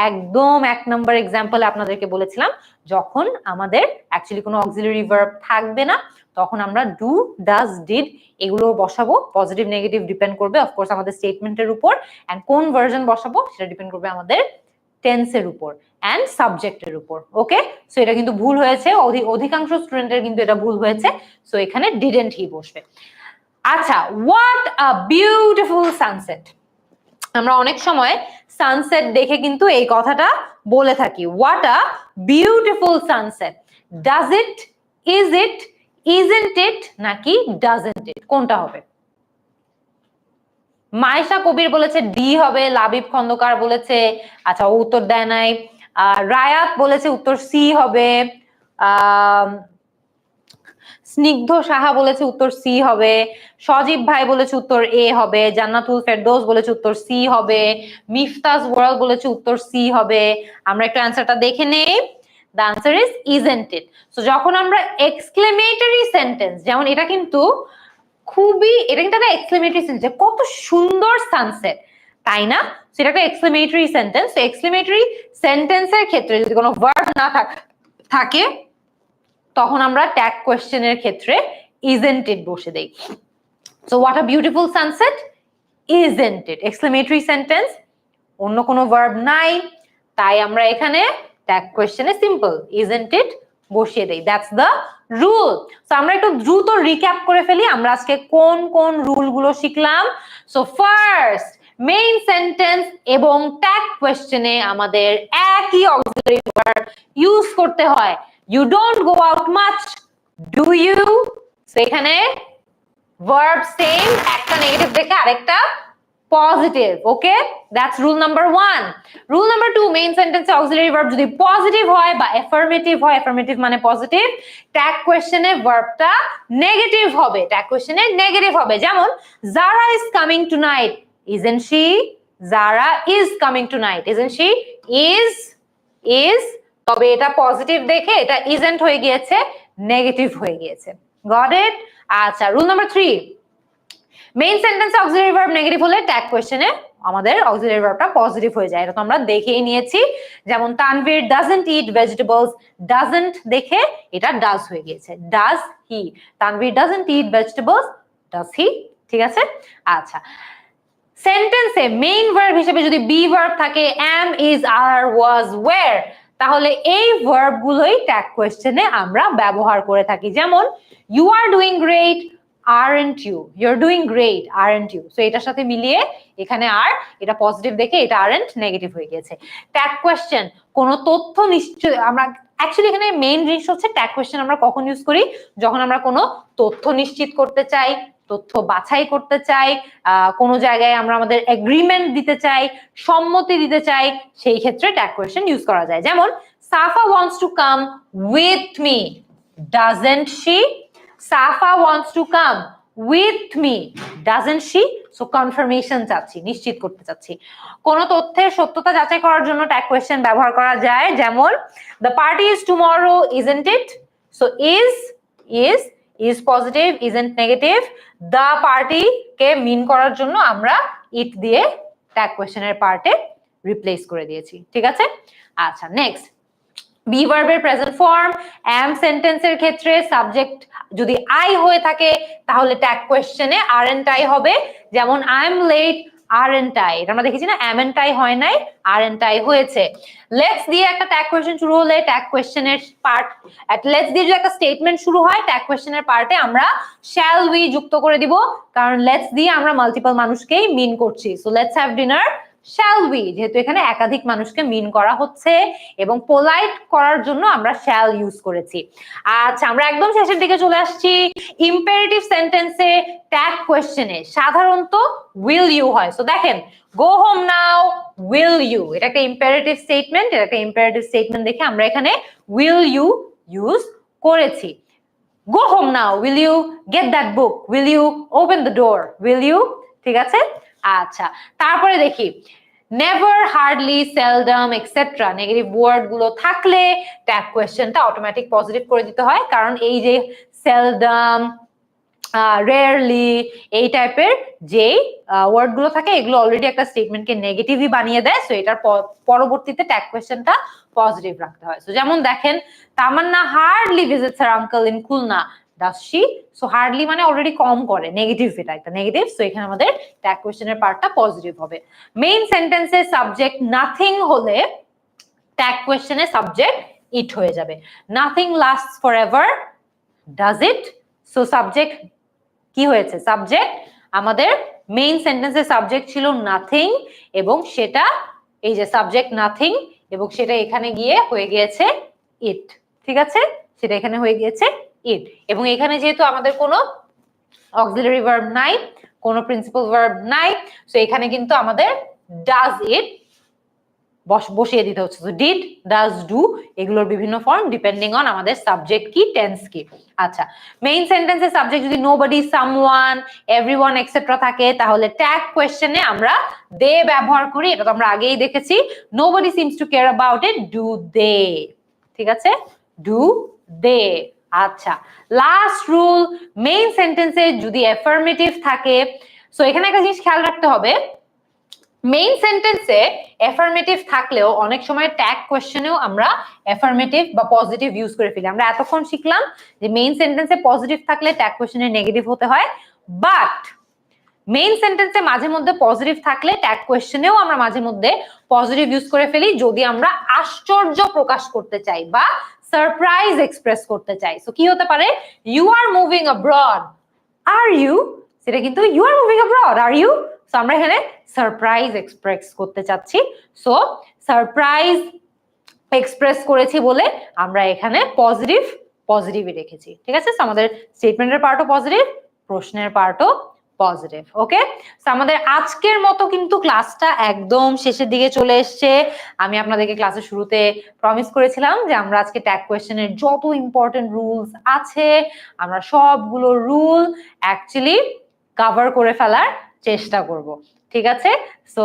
একদম 1 নম্বর এক্সাম্পলে আপনাদেরকে বলেছিলাম, যখন আমাদের অ্যাকচুয়ালি কোনো অক্সিলারি ভার্ব থাকবে না, তখন আমরা ডু, ডাজ, ডিড এগুলো বসাবো। পজিটিভ নেগেটিভ ডিপেন্ড করবে অফকোর্স আমাদের স্টেটমেন্টের উপর, এন্ড কোন ভার্জন বসাবো সেটা ডিপেন্ড করবে আমাদের টেন্সের উপর এন্ড সাবজেক্টের উপর। ওকে, সো এটা কিন্তু ভুল হয়েছে, অধিকাংশ স্টুডেন্টের কিন্তু এটা ভুল হয়েছে। সো এখানে ডিডন্ট হি বসবে। আচ্ছা, হোয়াট আ বিউটিফুল সানসেট। আমরা অনেক সময় সানসেট দেখে কিন্তু এই কথাটা বলে থাকি, what a beautiful sunset. Does it, is it, isn't it নাকি ডাজন্ট ইট, কোনটা হবে? মাইশা কবির বলেছে ডি হবে, লাবিব খন্দকার বলেছে আচ্ছা ও উত্তর দেয় নাই, রায়াত বলেছে উত্তর সি হবে, স্নিগ্ধ সাহা বলেছে উত্তর সি হবে, সজীব ভাই বলেছে উত্তর এ হবে, জান্নাতুল ফেরদৌস বলেছে উত্তর সি হবে, মিফতাজ ওয়ার্ল্ড বলেছে উত্তর সি হবে। আমরা একটু অ্যান্সারটা দেখে নেই। The answer is isn't it. So যখন আমরা এক্সক্লেমেটরি সেন্টেন্স, যেমন এটা কিন্তু এটা কিন্তু একটা এক্সক্লেমেটরি সেন্টেন্স, কত সুন্দর সানসেট, তাই না? সেটা একটা এক্সক্লেমেটরি সেন্টেন্স। তো এক্সক্লেমেটরি সেন্টেন্সের ক্ষেত্রে যদি কোনো ভার্ব না থাকে তখন আমরা ট্যাগ কোয়েশ্চেনের ক্ষেত্রে isn't it বসে দেই। So what a beautiful sunset, isn't it, exclamatory sentence, অন্য কোনো ভার্ব নাই, তাই আমরা এখানে ট্যাগ কোয়েশ্চেনে সিম্পল isn't it বসিয়ে দেই। That's the rule. সো আমরা একটু দ্রুত রিক্যাপ করে ফেলি, আমরা আজকে কোন কোন রুলগুলো শিখলাম। সো ফার্স্ট, মেইন সেন্টেন্স এবং ট্যাগ কোয়েশ্চেনে আমাদের একই অক্সিলারি ভার্ব ইউজ করতে হয়। You don't go out much, do you? So এখানে verb same, একটা নেগেটিভ দেখে আরেকটা positive. Okay, that's rule number 1। Rule number 2, main সেন্টেন্সে অক্সিলারি ভার্ব যদি পজিটিভ হয় বা অ্যাফার্মেটিভ হয়, অ্যাফার্মেটিভ মানে পজিটিভ, ট্যাগ কোয়েশ্চেনে ভার্বটা নেগেটিভ হবে, ট্যাগ কোয়েশ্চেনে নেগেটিভ হবে। যেমন Zara is coming tonight, isn't she? Zara is coming tonight, isn't she? is, তবে এটা পজিটিভ দেখে এটা isn't হয়ে গিয়েছে, নেগেটিভ হয়ে গিয়েছে। Got it? আচ্ছা, রুল নাম্বার 3, মেইন সেন্টেন্সে অক্সিলারি ভার্ব নেগেটিভ হলে ট্যাগ কোয়েশ্চেনে আমাদের অক্সিলারি ভার্বটা পজিটিভ হয়ে যায়। এটা তো আমরা দেখেই নিয়েছি। যেমন Tanvir doesn't it vegetables, doesn't দেখে এটা ডাজ হয়ে গিয়েছে, does he. Tanvir doesn't it vegetables, does he. ঠিক আছে? আচ্ছা, সেন্টেন্সে মেইন ভার্ব হিসেবে যদি বি ভার্ব থাকে, am, is, are, was, were, তাহলে এই ভার্ব গুলোই ট্যাগ কোয়েশ্চেনে আমরা ব্যবহার করে থাকি। যেমন you are doing great, aren't you? You're doing great, aren't you? So এটার সাথে মিলিয়ে এখানে আর, এটা পজিটিভ দেখে এটা aren't নেগেটিভ হয়ে গেছে। ট্যাগ কোয়েশ্চেন কোন তথ্য নিশ্চয়, আমরা অ্যাকচুয়ালি এখানে মেইন জিনিস হচ্ছে ট্যাগ কোয়েশ্চেন আমরা কখন ইউজ করি, যখন আমরা কোনো তথ্য নিশ্চিত করতে চাই, তথ্য বাছাই করতে চাই, কোনো জায়গায় আমরা আমাদের এগ্রিমেন্ট দিতে চাই, সম্মতি দিতে চাই, সেই ক্ষেত্রে ট্যাগ কোয়েশ্চেন ইউজ করা যায়। যেমন Safa wants to come with me, doesn't she? Safa wants to come with me, doesn't she? So confirmation চাচ্ছি, নিশ্চিত করতে চাচ্ছি। কোন তথ্যের সত্যতা যাচাই করার জন্য ট্যাগ কোয়েশ্চেন ব্যবহার করা যায়। যেমন the party is tomorrow, isn't it? So is positive, isn't negative. The party কে মিন করার জন্য আমরা it দিয়ে ট্যাগ কোয়েশ্চেনের পার্টে রিপ্লেস করে দিয়েছি। ঠিক আছে? আচ্ছা, নেক্সট, বি ভার্বের প্রেজেন্ট ফর্ম, am সেন্টেন্সের ক্ষেত্রে সাবজেক্ট যদি I হয়ে থাকে তাহলে ট্যাগ কোয়েশ্চেনে aren't I হবে। যেমন I am late, aren't I? এটা আমরা দেখেছি না, amn't I হয় নাই, aren't I হয়েছে। লেটস দিয়ে একটা ট্যাগ কোয়েশ্চেন শুরু হলে ট্যাগ কোয়েশ্চেনের পার্ট, লেটস দিয়ে যদি একটা স্টেটমেন্ট শুরু হয় ট্যাগ কোয়েশ্চেনের পার্টে আমরা shall we যুক্ত করে দিব, কারণ লেটস দিয়ে আমরা মাল্টিপল মানুষকেই মিন করছি। So let's have dinner, shall we, যেহেতু এখানে একাধিক মানুষকে মিন করা হচ্ছে এবং পোলাইট করার জন্য আমরা shall ইউজ করেছি। আচ্ছা, আমরা একদম শেষের দিকে চলে আসছি। ইম্পেরেটিভ সেন্টেন্সে ট্যাগ কোয়েশ্চেনে সাধারণত will you হয়। সো দেখেন, go home now, will you, এটা একটা ইম্পেরেটিভ স্টেটমেন্ট, এটা একটা ইম্পেরেটিভ স্টেটমেন্ট দেখে আমরা এখানে will you ইউজ করেছি। go home now, will you get that book, will you open the door, will you? ঠিক আছে? আচ্ছা, তারপরে দেখি never, hardly, seldom etcetera negative word গুলো থাকলে ট্যাগ কোয়েশ্চেনটা অটোমেটিক পজিটিভ করে দিতে হয়, কারণ এই যে সেলডম, রেয়ারলি এই টাইপের যে ওয়ার্ড গুলো থাকে এগুলো অলরেডি একটা স্টেটমেন্টকে নেগেটিভই বানিয়ে দেয়, সো এটার পরবর্তীতে ট্যাগ কোয়েশ্চেনটা পজিটিভ রাখতে হয়। সো যেমন দেখেন, Tamanna hardly visits her uncle in Khulna, does she? So hardly মানে অলরেডি কম করে, নেগেটিভ, এটা একটা নেগেটিভ, সো এখানে আমাদের ট্যাগ কোয়েশ্চেনের পার্টটা পজিটিভ হবে। মেইন সেন্টেন্সে সাবজেক্ট নাথিং হলে ট্যাগ কোয়েশ্চেনে সাবজেক্ট ইট হয়ে যাবে। Nothing lasts forever, does it? So subject কি হয়েছে? সাবজেক্ট আমাদের মেইন সেন্টেন্সের সাবজেক্ট ছিল নাথিং, এবং সেটা এই যে সাবজেক্ট নাথিং, এবং সেটা এখানে গিয়ে হয়ে গিয়েছে ইট। ঠিক আছে, সেটা এখানে হয়ে গিয়েছে ইট, এবং এখানে যেহেতু আমাদের কোনো অক্সিলারি ভার্ব নাই, কোনো প্রিন্সিপাল ভার্ব নাই, সো এখানে কিন্তু আমাদের ডাজ ইট বসিয়ে দিতে হচ্ছে। তো ডিড, ডাজ, ডু এগুলোর বিভিন্ন ফর্ম ডিপেন্ডিং অন আমাদের সাবজেক্ট কি, টেন্স কি। আচ্ছা, মেইন সেন্টেন্সের সাবজেক্ট যদি নোবডি, সামওয়ান, এভরিওয়ান এক্সেট্রা থাকে, তাহলে ট্যাগ কোয়েশ্চেনে আমরা দে ব্যবহার করি, এটা তো আমরা আগেই দেখেছি। Nobody seems to care about it, do they? ঠিক আছে, ডু দে। আচ্ছা, লাস্ট রুল, মেইন সেন্টেন্সে যদি অ্যাফার্মেটিভ থাকে, সো এখানে একটা জিনিস খেয়াল রাখতে হবে, মেইন সেন্টেন্সে অ্যাফার্মেটিভ থাকলেও অনেক সময় ট্যাগ কোয়েশ্চেনেও আমরা অ্যাফার্মেটিভ বা পজিটিভ ইউজ করে ফেলি। আমরা এতক্ষণ শিখলাম যে মেইন সেন্টেন্সে পজিটিভ থাকলে ট্যাগ কোয়েশ্চেনে নেগেটিভ হতে হয়, বাট মেইন সেন্টেন্সে মাঝে মধ্যে পজিটিভ থাকলে ট্যাগ কোয়েশ্চেনেও আমরা মাঝে মধ্যে পজিটিভ ইউজ করে ফেলি, যদি আমরা আশ্চর্য প্রকাশ করতে চাই বা সারপ্রাইজ এক্সপ্রেস করতে চাই। সো কি হতে পারে? You are moving abroad, are you? সেটা কিন্তু you are moving abroad, are you? So আমরা এখানে সারপ্রাইজ এক্সপ্রেস করতে চাচ্ছি, সো সারপ্রাইজ এক্সপ্রেস করেছি বলে আমরা এখানে পজিটিভই রেখেছি। ঠিক আছে, সো আমাদের স্টেটমেন্টের পার্টও পজিটিভ, প্রশ্নের পার্টও পজিটিভ। ওকে, সো আমাদের আজকের মতো কিন্তু ক্লাসটা একদম শেষের দিকে চলে এসছে। আমি আপনাদেরকে ক্লাসের শুরুতে প্রমিস করেছিলাম যে আমরা আজকে ট্যাগ কোয়েশ্চেনের যত ইম্পর্টেন্ট রুলস আছে আমরা সবগুলো রুল অ্যাকচুয়ালি কভার করে ফেলার চেষ্টা করব। ঠিক আছে, সো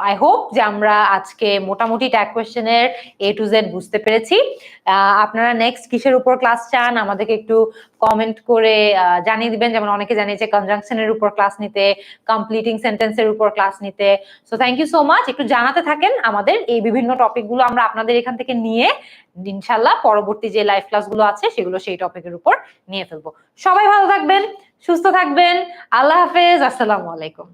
আই হোপ যে আমরা আজকে মোটামুটি ট্যাগ কোয়েশ্চেনের A to Z বুঝতে পেরেছি। আপনারা নেক্সট কিসের উপর ক্লাস চান আমাদেরকে একটু কমেন্ট করে জানিয়ে দিবেন। যেমন অনেকে জানিয়েছে কনজাংশনের উপর ক্লাস নিতে, কমপ্লিটিং সেন্টেন্সের উপর ক্লাস নিতে। So thank you so much, একটু জানাতে থাকেন আমাদের এই বিভিন্ন টপিকগুলো আমরা আপনাদের এখান থেকে নিয়ে ইনশাল্লাহ পরবর্তী যে লাইভ ক্লাসগুলো আছে সেগুলো সেই টপিকের উপর নিয়ে ফেলবো। সবাই ভালো থাকবেন, সুস্থ থাকবেন, আল্লাহ হাফেজ, আসসালামু আলাইকুম।